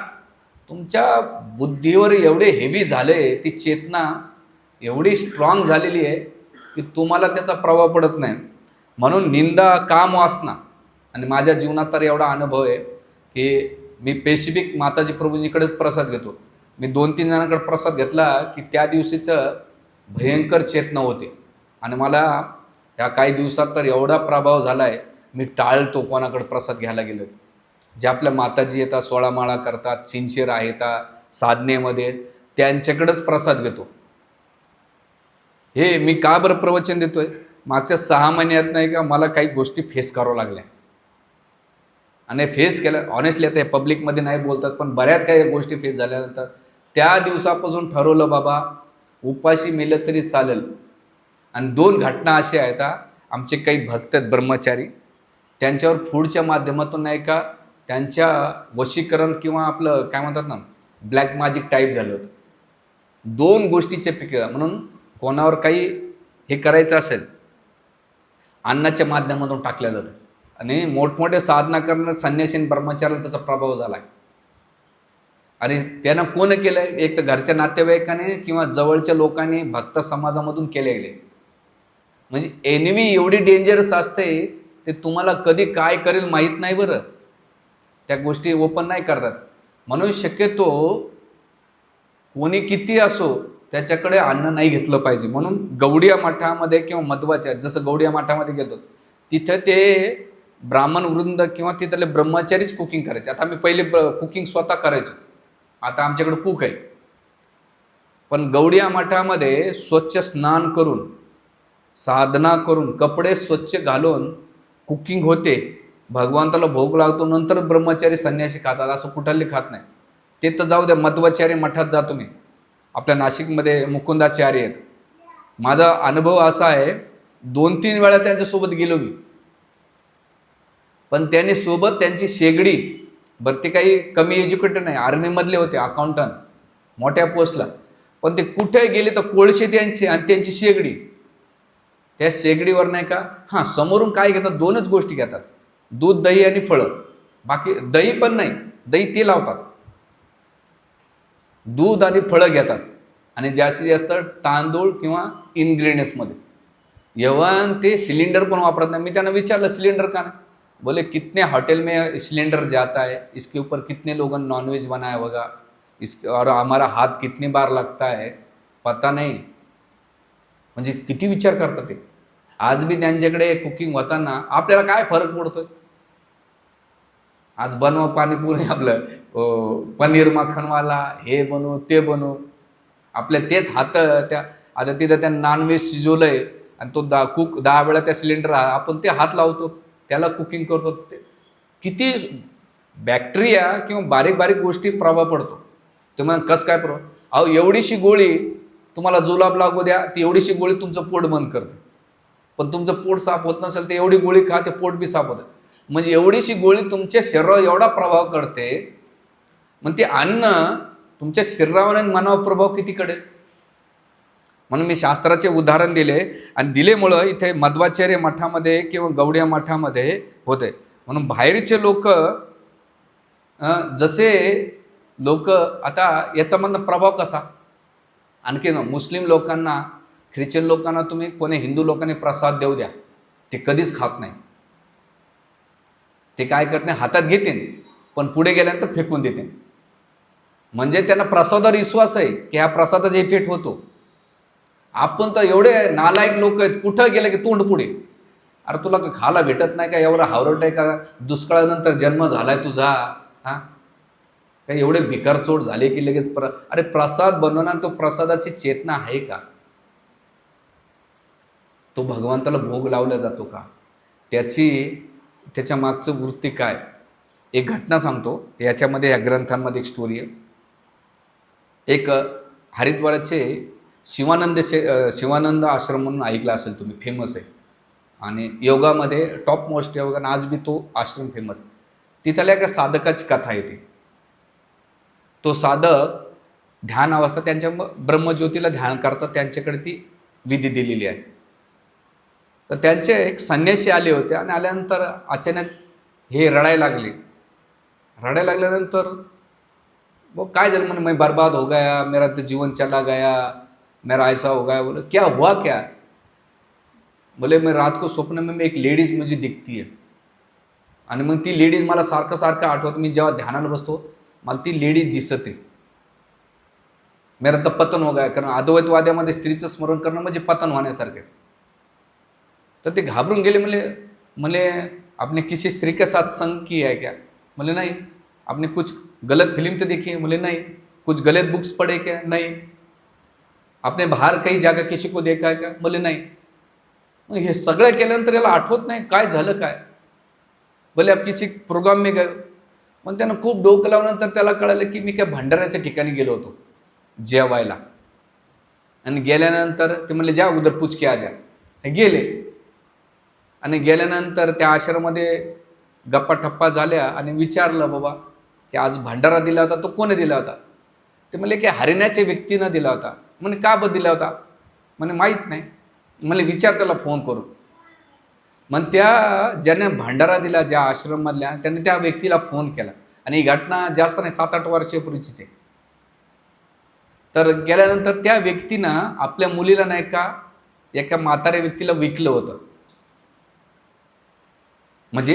तुमच्या बुद्धीवर एवढे हेवी झाले, ती चेतना एवढी स्ट्रॉंग झालेली आहे की तुम्हाला त्याचा प्रभाव पडत नाही. म्हणून निंदा, काम वासना. आणि माझ्या जीवनात तर एवढा अनुभव आहे की मी पेसिफिक माताजी प्रभूंजीकडेच प्रसाद घेतो. मी 2-3 जणांकडे प्रसाद घेतला की त्या दिवशीचं भयंकर चेतना होते. आणि मला ह्या काही दिवसात तर एवढा प्रभाव झाला आहे, मी टाळतो कोणाकडे प्रसाद घ्यायला गेलो. जे आपल्या माताजी येतात, 16 माळा करतात, सिन्सिअर आहेत, साधनेमध्ये, त्यांच्याकडेच प्रसाद घेतो. हे मी का बरं प्रवचन देतोय? मागच्या 6 महिन्यात नाही का मला काही गोष्टी फेस कराव्या लागल्या, आणि फेस केलं ऑनेस्टली. आता हे पब्लिकमध्ये नाही बोलतात, पण बऱ्याच काही गोष्टी फेस झाल्यानंतर त्या दिवसापासून ठरवलं, बाबा उपाशी मेलं तरी चालेल. आणि 2 घटना अशा आहेत. आमचे काही भक्त आहेत ब्रह्मचारी, त्यांच्यावर फूडच्या माध्यमातून नाही का त्यांच्या वशीकरण किंवा आपलं काय म्हणतात ना, ब्लॅक मॅजिक टाईप झालं होतं. 2 गोष्टीचे पिक. म्हणून कोणावर काही हे करायचं असेल, अन्नाच्या माध्यमातून टाकल्या जातं. आणि मोठमोठे साधना करणारे संन्यासी ब्रह्मचार्याला त्याचा प्रभाव झाला आहे. आणि त्यानं कोण केलं आहे? एक तर घरच्या नातेवाईकाने किंवा जवळच्या लोकांनी, भक्त समाजामधून केले गेले. म्हणजे एनिमी एवढी डेंजरस असते, ते तुम्हाला कधी काय करेल माहीत नाही बरं. त्या गोष्टी ओपन नाही करतात. म्हणून शक्यतो कोणी किती असो त्याच्याकडे अन्न नाही घेतलं पाहिजे. म्हणून गवडिया मठामध्ये किंवा मध्वाचार्य, जसं गवडिया मठामध्ये गेलो तिथं ते ब्राह्मण वृंद किंवा तिथले ब्रह्मचारीच कुकिंग करायचे. आता आम्ही पहिले कुकिंग स्वतः करायचो, आता आमच्याकडे कुक आहे. पण गवडिया मठामध्ये स्वच्छ स्नान करून, साधना करून, कपडे स्वच्छ घालून कुकिंग होते. भगवंताला भोग लागतो, नंतर ब्रह्मचारी संन्यासी खातात. असं कुठले खात नाही. ते तर जाऊ द्या, मध्वाचार्य मठात जातो मी. आपल्या नाशिकमध्ये मुकुंदाचार्य आहेत. माझा अनुभव असा आहे, 2-3 वेळा त्यांच्यासोबत गेलो मी. पण त्यांनी सोबत त्यांची शेगडी, बरं ते काही कमी एज्युकेटेड नाही, आर्मीमधले होते, अकाउंटंट, मोठ्या पोस्टला. पण ते कुठे गेले तर कोळशे त्यांचे आणि त्यांची शेगडी. त्या शेगडीवर नाही का समोरून काय घेतात? 2च गोष्टी घेतात, दूध, दही आणि फळं. बाकी दही पण नाही, दही ते लावतात. दूध आणि फळं घेतात. आणि जास्तीत जास्त तांदूळ किंवा इन्ग्रेडियंट्समध्ये. एव्हन ते सिलेंडर पण वापरत नाही. मी त्यांना विचारलं, सिलेंडर का नाही? बोले कितने होटल में सिलेंडर जाता है, इसके ऊपर कितने लोगों ने नॉनवेज बनाया होगा, और हमारा हाथ कितनी बार लगता है पता नहीं. म्हणजे किती विचार करतात ते. आज बी त्यांच्याकडे कुकिंग होताना आपल्याला काय फरक पडतोय? आज बनव पाणीपुरी, आपलं पनीर मक्खनवाला, हे बनवू ते बनवू. आपल्या तेच हात त्या, आता तिथं त्या नॉनव्हेज शिजवलंय आणि तो 10 वेळा त्या सिलेंडर आपण ते हात लावतो, त्याला कुकिंग करतो. ते किती बॅक्टेरिया किंवा बारीक बारीक गोष्टी प्रभाव पडतो. तुम्हाला कसं काय प्रभाव? अहो, एवढीशी गोळी तुम्हाला जुलाब लागू द्या, ती एवढीशी गोळी तुमचं पोट बंद करते. पण तुमचं पोट साफ होत नसेल तर एवढी गोळी खा, ते पोट बी साफ होतं. म्हणजे एवढीशी गोळी तुमच्या शरीरावर एवढा प्रभाव करते. मग ते अन्न तुमच्या शरीरावर आणि मनावर प्रभाव किती करेल? म्हणून मी शास्त्राचे उदाहरण दिले, आणि दिलेमुळं इथे मध्वाचार्य मठामध्ये किंवा गवडिया मठामध्ये होते. म्हणून बाहेरचे लोक, जसे लोक, आता याचा मधला प्रभाव कसा? आणखी मुस्लिम लोकांना, ख्रिश्चन लोकांना तुम्ही कोणी हिंदू लोकांनी प्रसाद देऊ द्या, ते कधीच खात नाही. ते काय करत नाही, हातात घेतील पण पुढे गेल्यानंतर फेकून देतील. म्हणजे त्यांना प्रसादावर विश्वास आहे की ह्या प्रसादाचा इफेक्ट होतो. आपण तर एवढे नालायक लोक आहेत, कुठं गेलं की तोंड पुढे. अरे तुला का खायला भेटत नाही का? एवढा हावरट आहे का? दुष्काळानंतर जन्म झालाय तुझा? काही एवढे भिकारचोट झाले की लगेच अरे प्रसाद बनवणार, तो प्रसादाची चेतना आहे का? तो भगवंताला भोग लावला जातो का? त्याच्या मागचं वृत्ती काय? एक घटना सांगतो. याच्यामध्ये, या ग्रंथांमध्ये एक स्टोरी आहे. एक हरिद्वाराचे शिवानंद आश्रम म्हणून ऐकला असेल तुम्ही, फेमस आहे. आणि योगामध्ये टॉप मोस्ट योगा, आज बी तो आश्रम फेमस. तिथल्या एका साधकाची कथा येते. तो साधक ध्यान अवस्था, त्यांच्या ब्रह्मज्योतीला ध्यान करतात, त्यांच्याकडे ती विधी दिलेली आहे. तर त्यांचे एक संन्यासी आले होते, आणि आल्यानंतर अचानक हे रडायला लागले. रडायला लागल्यानंतर वो काय झालं? म्हणे, मैं बर्बाद हो गया, मेरा तो जीवन चला गया, मेरा ऐसा हो गया. बोले क्या हुआ क्या? बोले मैं रात को स्वप्न में एक लेडीज मुझे दिखती है, आणि मग ती लेडीज मला सारखं सारखं आठवत. मी जेव्हा ध्यानाला बसतो मला ती लेडीज दिसते. मेरा तर पतन हो गया. कारण अद्वैतवाद्यामध्ये स्त्रीचं स्मरण करणं म्हणजे पतन होण्यासारखं. तर ते घाबरून गेले. म्हणले म्हणले आपने किसी स्त्री के साथ संग किया है क्या? म्हणले नाही. आपने कुछ गलत फिल्म तो देखी है? म्हणले नाही. कुछ गलत बुक्स पढ़े क्या? नहीं. आपने बाहर काही जागा किसी को देखा है का? म्हणले नाही. मग हे सगळं केल्यानंतर याला आठवत नाही काय झालं काय. बोले आप किसी प्रोग्राम में गए? मग त्यानं खूप डोकं लावल्यानंतर त्याला कळालं की मी काय भंडाऱ्याच्या ठिकाणी गेलो होतो जेवायला. आणि गेल्यानंतर ते म्हणले जा उधर पूछ के आ जा. गेले आणि गेल्यानंतर त्या आश्रमामध्ये गप्पा ठप्पा झाल्या आणि विचारलं बाबा की आज भंडारा दिला होता तो कोणी दिला होता? ते म्हणले की हरिण्याच्या व्यक्तीनं दिला होता. म्हणे का बरं दिला होता? म्हणे माहीत नाही. म्हणले विचार त्याला फोन करून. मग त्या ज्याने भंडारा दिला ज्या आश्रममधल्या त्याने त्या व्यक्तीला फोन केला आणि ही घटना जास्त नाही 7-8 वर्षापूर्वीचीच आहे. तर गेल्यानंतर त्या व्यक्तीनं आपल्या मुलीला नाही का एका म्हाताऱ्या व्यक्तीला विकलं होतं. म्हणजे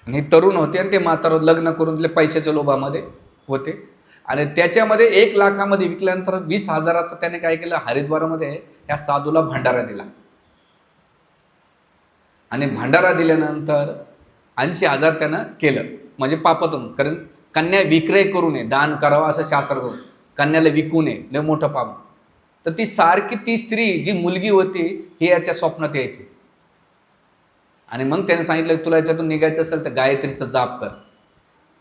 आणि तरुण होते आणि ते म्हातारं लग्न करून दिले पैशाच्या लोभामध्ये होते आणि त्याच्यामध्ये 1 लाखामध्ये विकल्यानंतर 20,000चं त्याने काय केलं हरिद्वारामध्ये या साधूला भंडारा दिला. आणि भंडारा दिल्यानंतर 80,000 त्यानं केलं म्हणजे पापातून. कारण कन्या विक्रय करू नये दान करावं असं शास्त्रात होतं. कन्याला विकू नये लय मोठं पाप. तर ती सारखी ती स्त्री जी मुलगी होती ही याच्या स्वप्नात यायची आणि मग त्याने सांगितलं तुला याच्यातून निघायचं असेल तर गायत्रीचा जाप कर.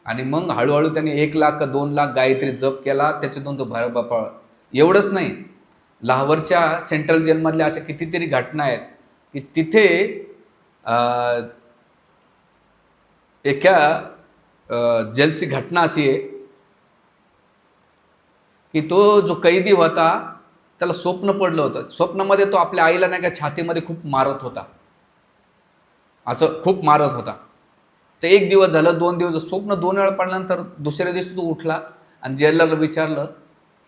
आणि मग हळूहळू त्याने 1 लाख का 2 लाख गायत्री जप केला. त्याच्यातून तो बापा एवढंच नाही लाहोरच्या सेंट्रल जेलमधल्या अशा कितीतरी घटना आहेत की तिथे एका जेलची घटना अशी आहे की तो जो कैदी होता त्याला स्वप्न पडलं होतं. स्वप्नामध्ये तो आपल्या आईला नाही का छातीमध्ये खूप मारत होता. असं खूप मारत होता. तर 1 दिवस झालं 2 दिवस स्वप्न 2 वेळा पडल्यानंतर दुसऱ्या दिवशी तो उठला आणि जेलरला विचारलं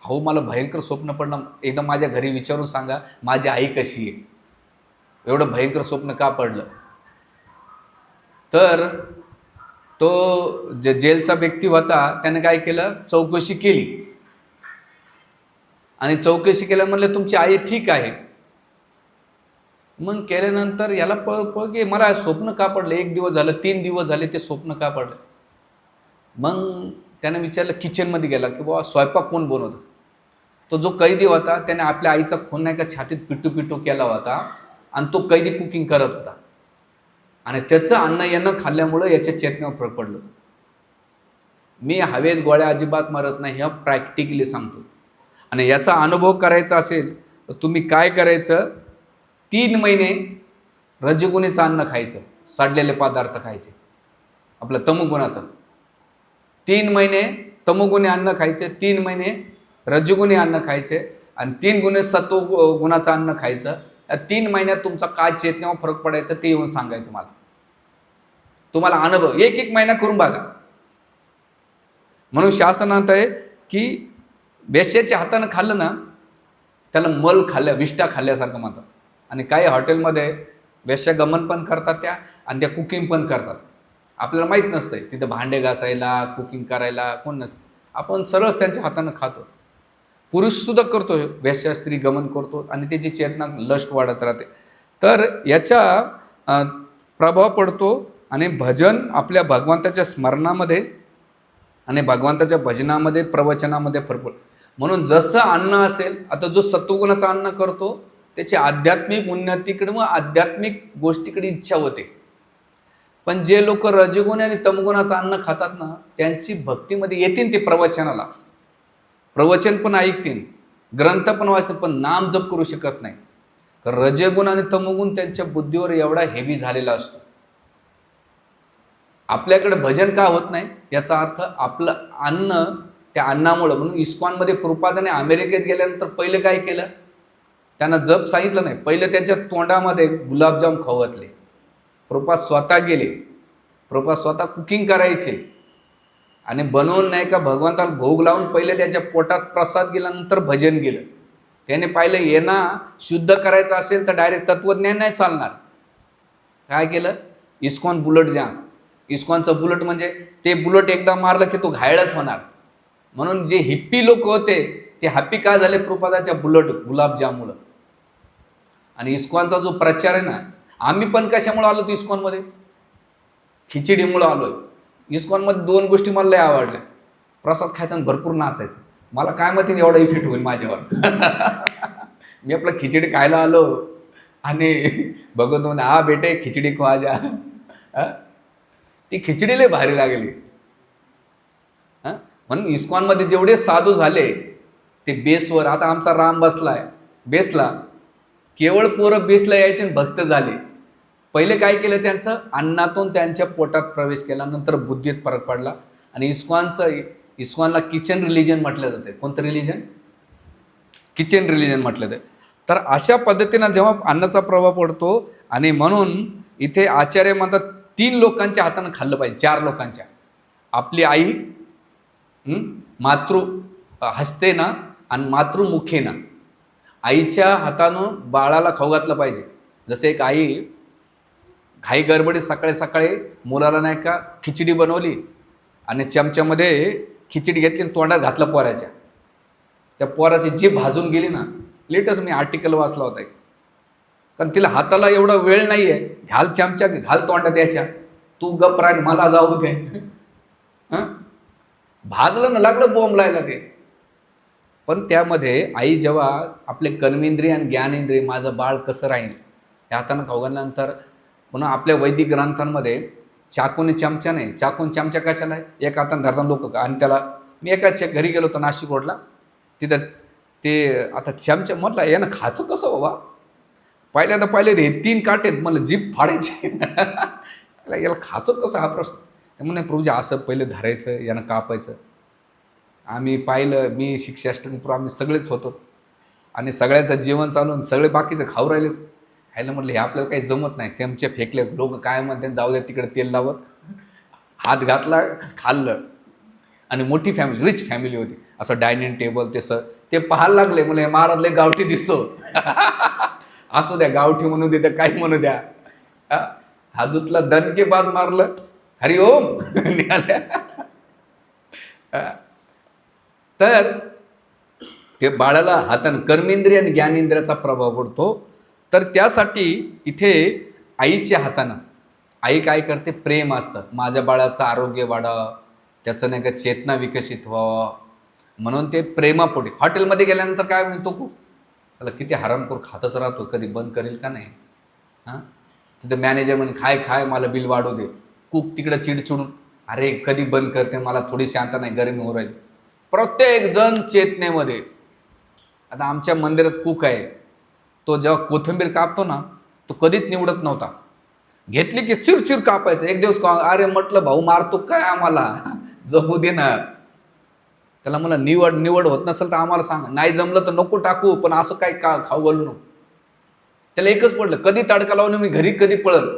अहो मला भयंकर स्वप्न पडलं एकदा माझ्या घरी विचारून सांगा माझी आई कशी आहे. एवढं भयंकर स्वप्न का पडलं? तर तो जे जेलचा व्यक्ती होता त्याने काय केलं चौकशी केली आणि चौकशी केल्या म्हणलं तुमची आई ठीक आहे. मग केल्यानंतर याला पळ की मला स्वप्न का पडलं 1 दिवस झालं 3 दिवस झाले ते स्वप्न का पडलं. मग त्याने विचारलं किचनमध्ये गेला की बाबा स्वयंपाक कोण बनवतं. तो जो कैदी होता त्याने आपल्या आईचा खून नाही का छातीत पिटू पिटू केला होता आणि तो कैदी कुकिंग करत होता आणि त्याचं अन्न येणं खाल्ल्यामुळं याच्या चेतनेवर फरक पडलं. मी हवेत गोळ्या अजिबात मारत नाही हे प्रॅक्टिकली सांगतो. आणि याचा अनुभव करायचा असेल तर तुम्ही काय करायचं 3 महिने रजगुणीचं अन्न खायचं सडलेले पदार्थ खायचे आपलं तमोगुणाचं. 3 महिने तमोगुणी अन्न खायचे 3 महिने रजगुणी अन्न खायचे आणि 3 गुणे सत्व गुणाचं अन्न खायचं. या 3 महिन्यात तुमचा काय चेतनेवर फरक पडायचं ते येऊन सांगायचं मला. तुम्हाला अनुभव 1 महिना करून बघा. म्हणून शास्त्रात आहे की वेश्याच्या हातानं खाल्लं ना त्याला मल खाल्ल्या विष्ठा खाल्ल्यासारखं म्हणतात. आणि काही हॉटेलमध्ये वेश्या गमन पण करतात त्या आणि त्या कुकिंग पण करतात. आपल्याला माहीत नसतंय तिथं भांडे घासायला कुकिंग करायला कोण नसतं. आपण सरळच त्यांच्या हातानं खातो. पुरुषसुद्धा करतो वेश्या स्त्री गमन करतो आणि त्याची चेतना लस्ट वाढत राहते. तर याचा प्रभाव पडतो आणि भजन आपल्या भगवंताच्या स्मरणामध्ये आणि भगवंताच्या भजनामध्ये प्रवचनामध्ये फरक पडतो. म्हणून जसं अन्न असेल आता जो सत्वगुणाचं अन्न करतो त्याची आध्यात्मिक उन्नतीकडे व आध्यात्मिक गोष्टीकडे इच्छा होते. पण जे लोक रजगुणी आणि तमगुणाचं अन्न खातात ना त्यांची भक्तीमध्ये येतील ते प्रवचनाला प्रवचन पण ऐकतील ग्रंथ पण वाचतील पण नाम जप करू शकत नाही. तर रजगुण आणि तमगुण त्यांच्या बुद्धीवर एवढा हेवी झालेला असतो. आपल्याकडे भजन का होत नाही याचा अर्थ आपलं अन्न त्या अन्नामुळं. म्हणून इस्कॉनमध्ये प्रभुपादाने अमेरिकेत गेल्यानंतर पहिलं काय केलं त्यांना जप सांगितलं नाही. पहिलं त्यांच्या तोंडामध्ये गुलाबजाम खवतले. प्रभुपाद स्वतः गेले. प्रभुपाद स्वतः कुकिंग करायचे आणि बनवून नाही का भगवंताला भोग लावून पहिले त्यांच्या पोटात प्रसाद गेल्यानंतर भजन गेलं. त्याने पाहिलं येणा शुद्ध करायचं असेल तर डायरेक्ट तत्वज्ञान नाही चालणार. काय केलं इस्कॉन बुलेट जाम. इस्कॉनचं बुलेट म्हणजे ते बुलेट एकदा मारलं की तो घायळच होणार. म्हणून जे हिप्पी लोक होते ते हॅपी का झाले प्रभुपादाच्या बुलेट गुलाबजामुळं. आणि इस्कॉनचा जो प्रचार आहे ना आम्ही पण कशामुळे आलो तो इस्कॉनमध्ये? खिचडीमुळं आलोय. इस्कॉनमध्ये 2 गोष्टी मला लय आवडल्या. प्रसाद खायचा आणि भरपूर नाचायचं. मला काय माहिती एवढा इफेक्ट होईल माझ्यावर. मी आपलं खिचडी खायला आलो आणि भगवंत म्हणे, हा बेटे खिचडी खा जा. ती खिचडी लय भारी लागली. म्हणून इस्कॉनमध्ये जेवढे साधू झाले ते बेसवर, आता आमचा राम बसलाय बेसला, केवळ पोरं बेसला यायचे आणि भक्त झाले. पहिले काय केलं त्यांचं? अन्नातून त्यांच्या पोटात प्रवेश केला, नंतर बुद्धीत फरक पडला. आणि इस्कॉनला किचन रिलिजन म्हटलं जाते. कोणतं रिलिजन? किचन रिलिजन म्हटलं जाते. तर अशा पद्धतीनं जेव्हा अन्नाचा प्रभाव पडतो, आणि म्हणून इथे आचार्य म्हणतात 3 लोकांच्या हातानं खाल्लं पाहिजे, 4 लोकांच्या. आपली आई मातृ हस्तेनं आणि मातृमुखेनं, आईच्या हातानं बाळाला खाऊ घातलं पाहिजे. जसं एक आई घाई गडबडीत सकाळी सकाळी मुलाला नाही का खिचडी बनवली आणि चमच्यामध्ये खिचडी घेतली आणि तोंडात घातलं पोराच्या. त्या पोराची जीभ भाजून गेली ना. लेटच मी आर्टिकल वाचला होता, कारण तिला हाताला एवढा वेळ नाही आहे. घाल चमचा, घाल तोंडात याच्या, तू गप राह, मला जाऊ दे. भाजलं ना, लागलं बॉम्ब लायला ते. पण त्यामध्ये आई जेव्हा आपले कर्मेंद्रिय आणि ज्ञानेंद्रिय, माझं बाळ कसं राहील या हातानं खाऊ घालल्यानंतर, पुन्हा आपल्या वैदिक ग्रंथांमध्ये चाकूने चमचा नाही, चाकून चमचा कशाला आहे? एक हातानं धरताना लोक. आणि त्याला मी एकाच्या घरी गेलो होतो नाशिक रोडला, तिथं ते आता चमचा म्हटलं यानं खायचं कसं बाबा? पहिल्यांदा पाहिले हे 3 काटेत, मला जीभ फाडायची. याला खायचं कसं हा प्रश्न. ते म्हणे प्रभूजी असं पहिलं धरायचं, यानं कापायचं. आम्ही पाहिलं, मी शिक्षाष्टमी आम्ही सगळेच होतो आणि सगळ्यांचं जेवण चालून सगळे बाकीचं खाऊ राहिले. खायला म्हटलं हे आपल्याला काही जमत नाही. चमचे फेकले, लोक काय म्हणतात जाऊ द्या तिकडे तेल लावत. हात घातला, खाल्लं. आणि मोठी फॅमिली, रिच फॅमिली होती. असं डायनिंग टेबल ते पाहायला लागले. मला महाराजले गावठी दिसतो. असू द्या, गावठी म्हणू दे तर काही म्हणू द्या. हादूतला दणकेबाज मारलं, हरिओम निघाल्या. तर ते बाळाला हातानं कर्मेंद्रिय आणि ज्ञानेंद्रियाचा प्रभाव पडतो. तर त्यासाठी इथे आईच्या हातानं, आई काय करते? प्रेम असतं, माझ्या बाळाचं आरोग्य वाढावं, त्याचं नाही का चेतना विकसित व्हावं, म्हणून ते प्रेमापोटी. हॉटेलमध्ये गेल्यानंतर काय म्हणतो, चला किती हरामखोर खातच राहतो, कधी बंद करेल का नाही? तिथं मॅनेजर म्हणे खाय मला बिल वाढवू दे. कुक तिकडं चिडचिडून, अरे कधी बंद करते, मला थोडी शांत नाही, गरमी हो राहील. प्रत्येक जण चेतनेमध्ये. आता आमच्या मंदिरात कुक आहे, तो जेव्हा कोथिंबीर कापतो ना, तो कधीच निवडत नव्हता. घेतली की चिरचिर कापायचं. एक दिवस अरे म्हटलं भाऊ मारतो काय आम्हाला, जगू दे ना. त्याला मला निवड होत नसेल तर आम्हाला सांग, नाही जमलं तर नको टाकू, पण असं काय खाऊ घालू नको. त्याला एकच पडलं, कधी तडका लावून मी घरी कधी पळल.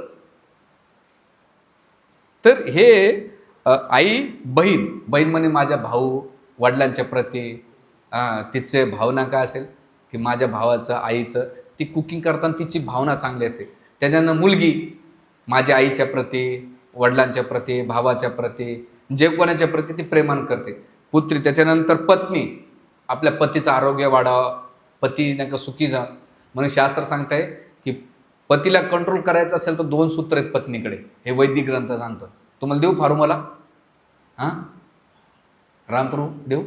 तर हे आई बहीण म्हणे माझ्या भाऊ वडिलांच्या प्रती तिचे भावना काय असेल की माझ्या भावाचं आईचं, ती कुकिंग करताना तिची भावना चांगली असते. त्याच्यानं मुलगी माझ्या आईच्या प्रती, वडिलांच्या प्रती, भावाच्या प्रती, जे कोणाच्या प्रती ती प्रेमान करते. पुत्री, त्याच्यानंतर पत्नी, आपल्या पतीचं आरोग्य वाढावं, पती नाही का सुखी जा. म्हणून शास्त्र सांगताय की पतीला कंट्रोल करायचं असेल तर 2 सूत्र आहेत पत्नीकडे. हे वैदिक ग्रंथ सांगतो. तुम्हाला देऊ फारू मला? रामप्रभू देऊ?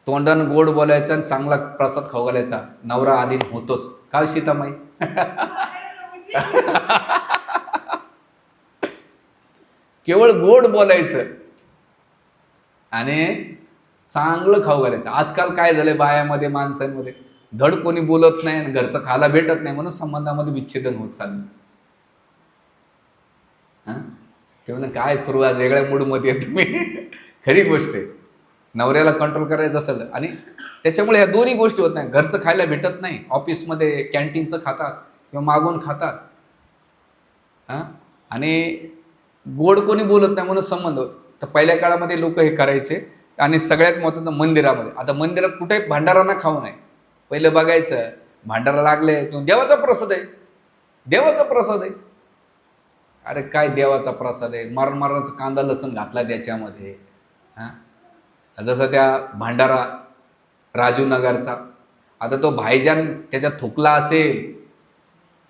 तोंडानं गोड बोलायचं आणि चांगला प्रसाद खाऊ घालायचा, नवरा आधीन होतोच. काय सीतामाई? केवळ गोड बोलायचं आणि चांगलं खाऊ घालायचं. आजकाल काय झालंय बायामध्ये, माणसांमध्ये, धड कोणी बोलत नाही आणि घरचं खायला भेटत नाही, म्हणून संबंधामध्ये विच्छेदन होत चाललं. ते म्हणून काय करू, आज वेगळ्या मूडमध्ये आहे तुम्ही. खरी गोष्ट आहे, नवऱ्याला कंट्रोल करायचं असेल. आणि त्याच्यामुळे ह्या दोन्ही गोष्टी होत नाही. घरचं खायला भेटत नाही, ऑफिसमध्ये कॅन्टीनचं खातात किंवा मागून खातात. आणि गोड कोणी बोलत नाही म्हणून संबंध होत. तर पहिल्या काळामध्ये लोक हे करायचे. आणि सगळ्यात महत्त्वाचं मंदिरामध्ये, आता मंदिरात कुठे भांडारांना खाऊ नये. पहिलं बघायचं, भांडारा लागले देवाचा प्रसाद आहे, देवाचा प्रसाद आहे. अरे काय देवाचा प्रसाद आहे? मरणाचा कांदा लसूण घातला त्याच्यामध्ये. जसं त्या भांडारा राजू नगरचा, आता तो भाईजान त्याच्यात थुकला असेल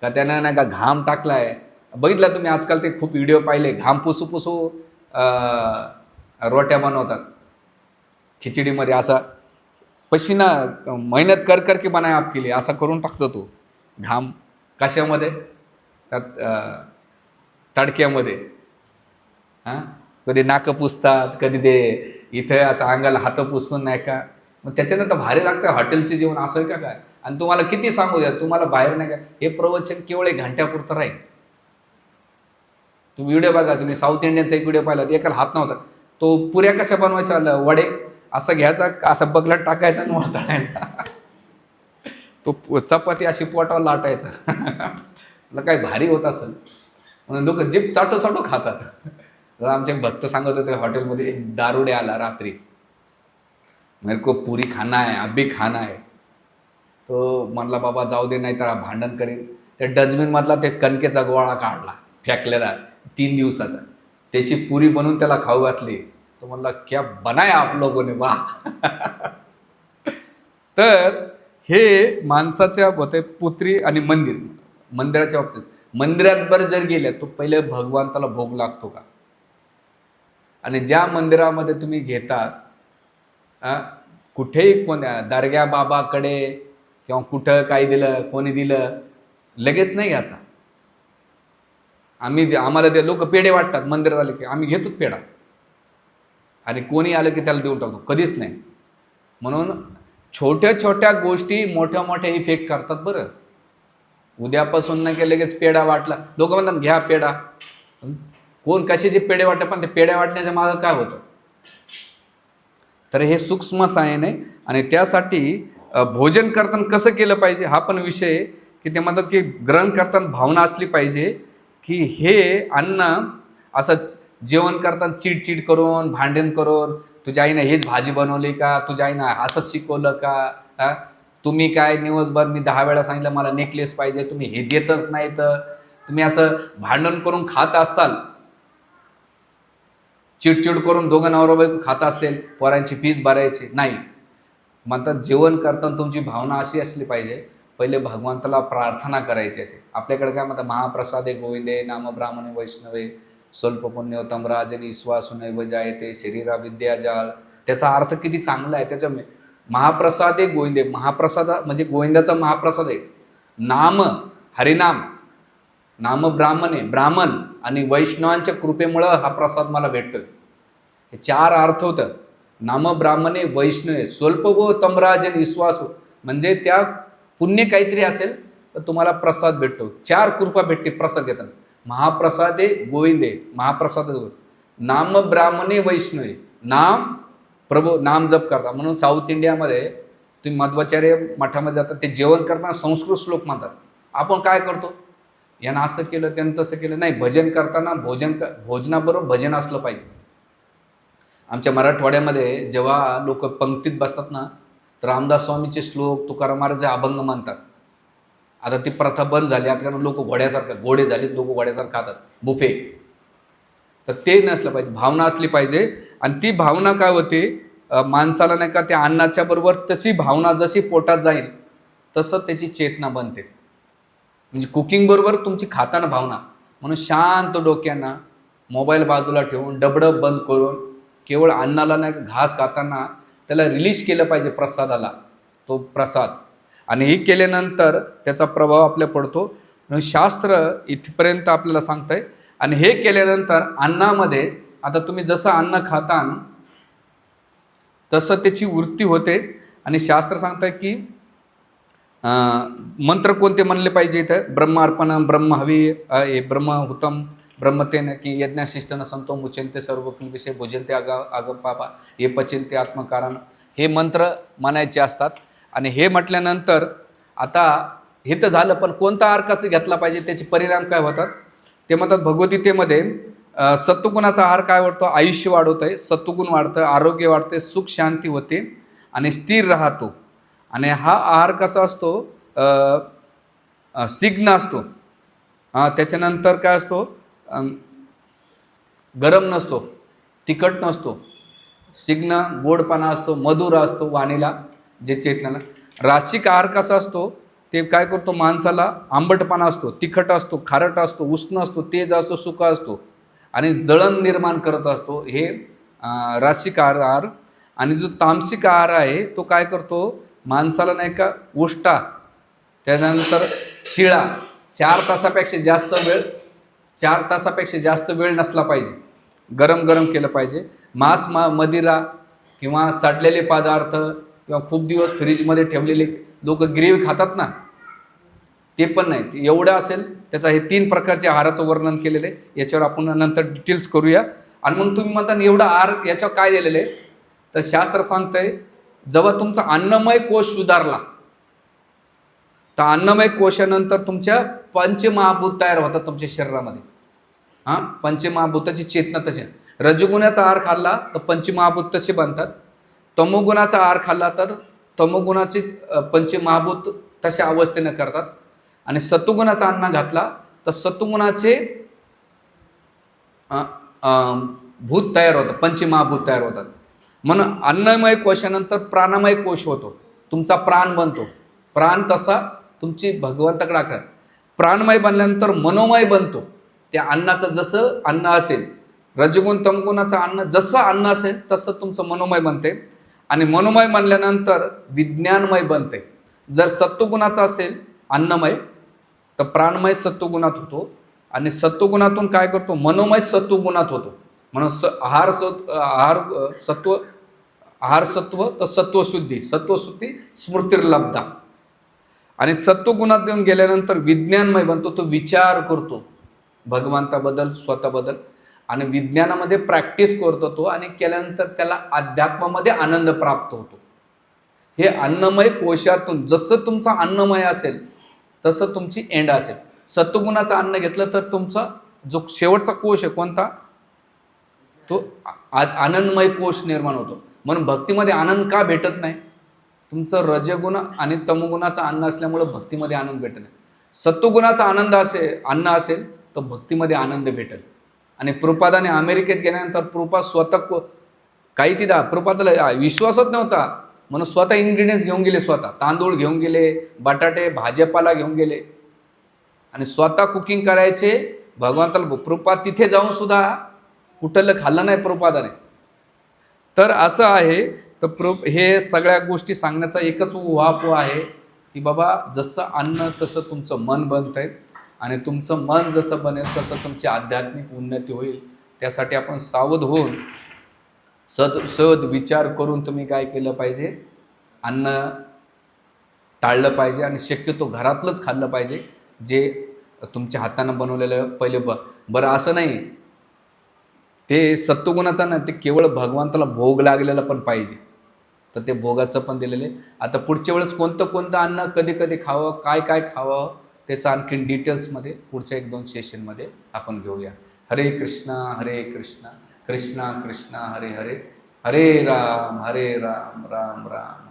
का त्यानं नाही का घाम टाकलाय. बघितलं तुम्ही आजकाल ते खूप व्हिडिओ पाहिले, घाम पुसू पुसू रोट्या बनवतात खिचडीमध्ये. असा पसीना मेहनत कर कर के बनाय आपके लिए असा करून टाकतो तो घाम. कशामध्ये? त्यात तडक्यामध्ये. हां, कधी नाकं पुसतात, कधी ते इथं असं अंगाला हात पुसून नाही का. मग त्याच्यानंतर भारी लागतं हॉटेलचे जेवण, असं आहे का काय. आणि तुम्हाला किती सांगू द्या, तुम्हाला बाहेर नाही का हे प्रवचन केवळ 1 घंट्यापुरतं राहील. तुम्ही व्हिडिओ बघा, तुम्ही साऊथ इंडियनचा एक व्हिडिओ पाहिला, एकाला हात नव्हता. तो पुऱ्या कशा बनवायच्या, वडे असं घ्यायचा, असं बगलात टाकायचा आणि वळताळायचा. तो चपाती अशी पोटावर लाटायचा. मला काय भारी होत असेल म्हणून लोक जीभ चाटो चाटो खातात. आमचे भक्त सांगत होते हॉटेलमध्ये एक दारुडे आला रात्री, मेरे को पुरी खाना है, अभी खाना है. तो म्हणला बाबा जाऊ दे, नाही तर भांडण करीन. त्या डस्टबिनमधला ते कणकेचा गोळा काढला फेकलेला 3 दिवसाचा, त्याची पुरी बनवून त्याला खाऊ घातली. तो म्हणला क्या बनाया आप लोगों ने, वाह. तर हे माणसाच्या होते पुत्री आणि मंदिराच्या बाबतीत. मंदिरात बरं जर गेल्या तो पहिले भगवंताला भोग लागतो का. आणि ज्या मंदिरामध्ये तुम्ही घेतात, कुठेही कोण्या दर्ग्या बाबाकडे किंवा कुठं काय दिलं, कोणी दिलं, लगेच नाही घ्यायचा. आम्हाला ते लोक पेढे वाटतात मंदिरात आले की, आम्ही घेतोच पेढा, आणि कोणी आलं की त्याला देऊन टाकतो, कधीच नाही. म्हणून छोट्या छोट्या गोष्टी मोठ्या मोठ्या इफेक्ट करतात बरं. उद्यापासून नाही की लगेच पेढा वाटला, लोक म्हणतात घ्या पेढा. कोण कशाचे पेढे वाटतात, पण ते पेढ्या वाटण्याच्या मागं काय होतं. तर हे सूक्ष्म सायन आहे. आणि त्यासाठी भोजन करताना कसं केलं पाहिजे हा पण विषय आहे, की ते म्हणतात की ग्रहण करताना भावना असली पाहिजे की हे अन्न असं जेवण करताना चिडचिड करून, भांडण करून, तुझ्या आईनं हेच भाजी बनवली का, तुझ्या आईनं असंच शिकवलं का, तुम्ही काय दिवसभर मी 10 वेळा सांगितलं मला नेकलेस पाहिजे, तुम्ही हे देतच नाही, तर तुम्ही असं भांडण करून खात असताल, चिडचिड करून दोघं नवरा बायको खात असतील, पोरांची फीस भरायची नाही. म्हणतात जेवण करताना तुमची भावना अशी असली पाहिजे, पहिले भगवंताला प्रार्थना करायची असेल. आपल्याकडे काय म्हणतात, महाप्रसादे गोविंदे नाम ब्राह्मणे वैष्णवे स्वल्प पुण्योत्तम राजनी श्वासु नैव जायते शरीरा विद्या जाळ. त्याचा अर्थ किती चांगला आहे. त्याच्या महाप्रसादे गोविंदे, महाप्रसाद म्हणजे गोविंदाचा महाप्रसाद आहे. नाम हरिनाम, नाम ब्राह्मणे ब्राह्मण, आणि वैष्णवांच्या कृपेमुळं हा प्रसाद मला भेटतोय. हे 4 अर्थ होतं. नाम ब्राह्मणे वैष्णवे स्वल्प व तमराजन विश्वासू, म्हणजे त्या पुण्य काहीतरी असेल तर तुम्हाला प्रसाद भेटतो. 4 कृपा भेटते प्रसाद घेताना. महाप्रसादे गोविंदे, महाप्रसाद नाम ब्राह्मणे वैष्णवे, नाम प्रभू नाम जप करता. म्हणून साऊथ इंडियामध्ये तुम्ही मध्वाचार्य मठामध्ये जातात, ते जेवण करताना संस्कृत श्लोक म्हणतात. आपण काय करतो, यानं असं केलं त्यानं तसं केलं. नाही, भजन करताना भोजनाबरोबर भजन असलं पाहिजे. आमच्या मराठवाड्यामध्ये जेव्हा लोक पंक्तीत बसतात ना, तर रामदास स्वामीचे श्लोक, तुकाराम महाराजचे अभंग म्हणतात. आता ती प्रथा बंद झाली, आता कारण लोक घोडे झालेत, लोक घोड्यासारखं खातात बुफे. तर ते नसलं पाहिजे, भावना असली पाहिजे. आणि ती भावना काय होते, माणसाला नाही का त्या अन्नाच्या बरोबर तशी भावना जशी पोटात जाईल तसं त्याची चेतना बनते. म्हणजे कुकिंग बरोबर तुमची खाताना भावना. म्हणून शांत डोक्यानं मोबाईल बाजूला ठेवून डबडब बंद करून केवळ अन्नाला नाही का घास खाताना त्याला रिलीज केलं पाहिजे प्रसादाला, तो प्रसाद. आणि हे केल्यानंतर त्याचा प्रभाव आपल्या पडतो. म्हणून शास्त्र इथपर्यंत आपल्याला सांगतंय. आणि हे केल्यानंतर अन्नामध्ये आता तुम्ही जसं अन्न खाता तसं त्याची वृत्ती होते. आणि शास्त्र सांगतंय की मंत्र कोणते म्हणले पाहिजे इथं, ब्रह्मार्पण, ब्रह्म हवी, ब्रह्महुतम, ब्रह्मतेन की यज्ञशिष्टन संतो मुचेंते सर्व विषय भोजनते आगम पापा हे पचिंते आत्मकारण, हे मंत्र म्हणायचे असतात. आणि हे म्हटल्यानंतर आता हे तर झालं, पण कोणता आहार कसा घेतला पाहिजे, त्याचे परिणाम काय होतात ते म्हणतात भगवद्गीतेमध्ये. सत्वगुणाचा आहार काय वाढतो, आयुष्य वाढवत आहे, सत्वगुण वाढतं, आरोग्य वाढते, सुख शांती होते आणि स्थिर राहतो. आणि हा आहार कसा असतो, सिग्न असतो. त्याच्यानंतर काय असतो, गरम नसतो, तिखट नसतो, सिग्न गोडपणा असतो, मधुर असतो वाणीला, जे चेतनाला. रासिक आहार कसा असतो, ते काय करतो, माणसाला आंबटपणा असतो, तिखट असतो, खारट असतो, उष्ण असतो, तेज असतो, सुका असतो आणि जळण निर्माण करत असतो हे रासिक आहार. आणि जो तामसिक आहार आहे तो काय करतो, माणसाला नाही का उष्टा, त्यानंतर शिळा, 4 तासापेक्षा जास्त वेळ नसला पाहिजे, गरम गरम केलं पाहिजे. मदिरा किंवा सडलेले पदार्थ किंवा खूप दिवस फ्रीजमध्ये ठेवलेले, लोक ग्रेव्ही खातात ना, ते पण नाही. ते एवढं असेल त्याचा, हे 3 प्रकारच्या आहाराचं वर्णन केलेलं आहे. याच्यावर आपण नंतर डिटेल्स करूया. आणि मग तुम्ही म्हणता एवढा आहार याच्यावर काय दिलेलं आहे, तर शास्त्र सांगतंय जेव्हा तुमचा अन्नमय कोश सुधारला, तर अन्नमय कोशानंतर तुमच्या पंचमहाभूत तयार होतात तुमच्या शरीरामध्ये. हां, पंचमहाभूताची चेतना तशी. रजगुणाचा आहार खाल्ला तर पंचमहाभूत तसे बनतात. तमोगुणाचा आहार खाल्ला तर तमोगुणाचे पंचमहाभूत तशा अवस्थेनं करतात. आणि सत्वगुणाचा अन्न घातला तर सत्वगुणाचे भूत तयार होतात, पंचमहाभूत तयार होतात. म्हणून अन्नमय कोशानंतर प्राणमय कोश होतो, तुमचा प्राण बनतो. प्राण तसा तुमची भगवंताकडे आकरा. प्राणमय बनल्यानंतर मनोमय बनतो. त्या अन्नाचं जसं अन्न असेल, रजगुण तमगुणाचं अन्न जसं अन्न असेल तसं तुमचं मनोमय बनते. आणि मनोमय बनल्यानंतर विज्ञानमय बनते. जर सत्वगुणाचं असेल अन्नमय तर प्राणमय सत्वगुणात होतो, आणि सत्वगुणातून काय करतो, मनोमय सत्वगुणात होतो. म्हणून आहार सत्व तर सत्वशुद्धी, सत्वशुद्धी स्मृतिर्लब्धा. आणि सत्वगुणात देऊन गेल्यानंतर विज्ञानमय बनतो, तो विचार करतो भगवंताबद्दल, स्वतःबद्दल, आणि विज्ञानामध्ये प्रॅक्टिस करतो तो, आणि केल्यानंतर त्याला अध्यात्मामध्ये आनंद प्राप्त होतो. हे अन्नमय कोशातून जसं तुमचा अन्नमय असेल तसं तुमची एंड असेल. सत्वगुणाचं अन्न घेतलं तर तुमचा जो शेवटचा कोश आहे कोणता, तो आनंदमय कोश निर्माण होतो. म्हणून भक्तीमध्ये आनंद का भेटत नाही, तुमचं रजगुण आणि तमगुणाचा अन्न असल्यामुळं भक्तीमध्ये आनंद भेटत नाही. सत्वगुणाचा अन्न असेल तर भक्तीमध्ये आनंद भेटेल. आणि प्रभुपादाने अमेरिकेत गेल्यानंतर प्रभुपाद स्वतः काही तिथं प्रभुपादाला विश्वासच नव्हता, म्हणून स्वतः इन्ग्रेडियंट्स घेऊन गेले, स्वतः तांदूळ घेऊन गेले, बटाटे भाजीपाला घेऊन गेले, आणि स्वतः कुकिंग करायचे भगवंताला. प्रभुपाद तिथे जाऊन सुद्धा कुठलं खाल्लं नाही प्रभुपादाने. तर असं आहे. तर हे सगळ्या गोष्टी सांगण्याचा एकच उहापोह आहे की बाबा जसं अन्न तसं तुमचं मन बनतंय, आणि तुमचं मन जसं बनेल तसं तुमची आध्यात्मिक उन्नती होईल. त्यासाठी आपण सावध होऊन सद विचार करून तुम्ही काय केलं पाहिजे, अन्न टाळलं पाहिजे, आणि शक्यतो घरातलंच खाल्लं पाहिजे, जे तुमच्या हातानं बनवलेलं. पहिले बरं असं नाही ते सत्वगुणाचा नाही, ते केवळ भगवंताला भोग लागलेला पण पाहिजे, तर ते भोगाचं पण दिलेलं आहे. आता पुढच्या वेळेस कोणतं अन्न कधी कधी खावं, काय खावं, त्याचं आणखीन डिटेल्समध्ये पुढच्या 1-2 सेशनमध्ये आपण घेऊया. हरे कृष्णा कृष्णा कृष्णा हरे हरे, हरे राम राम राम.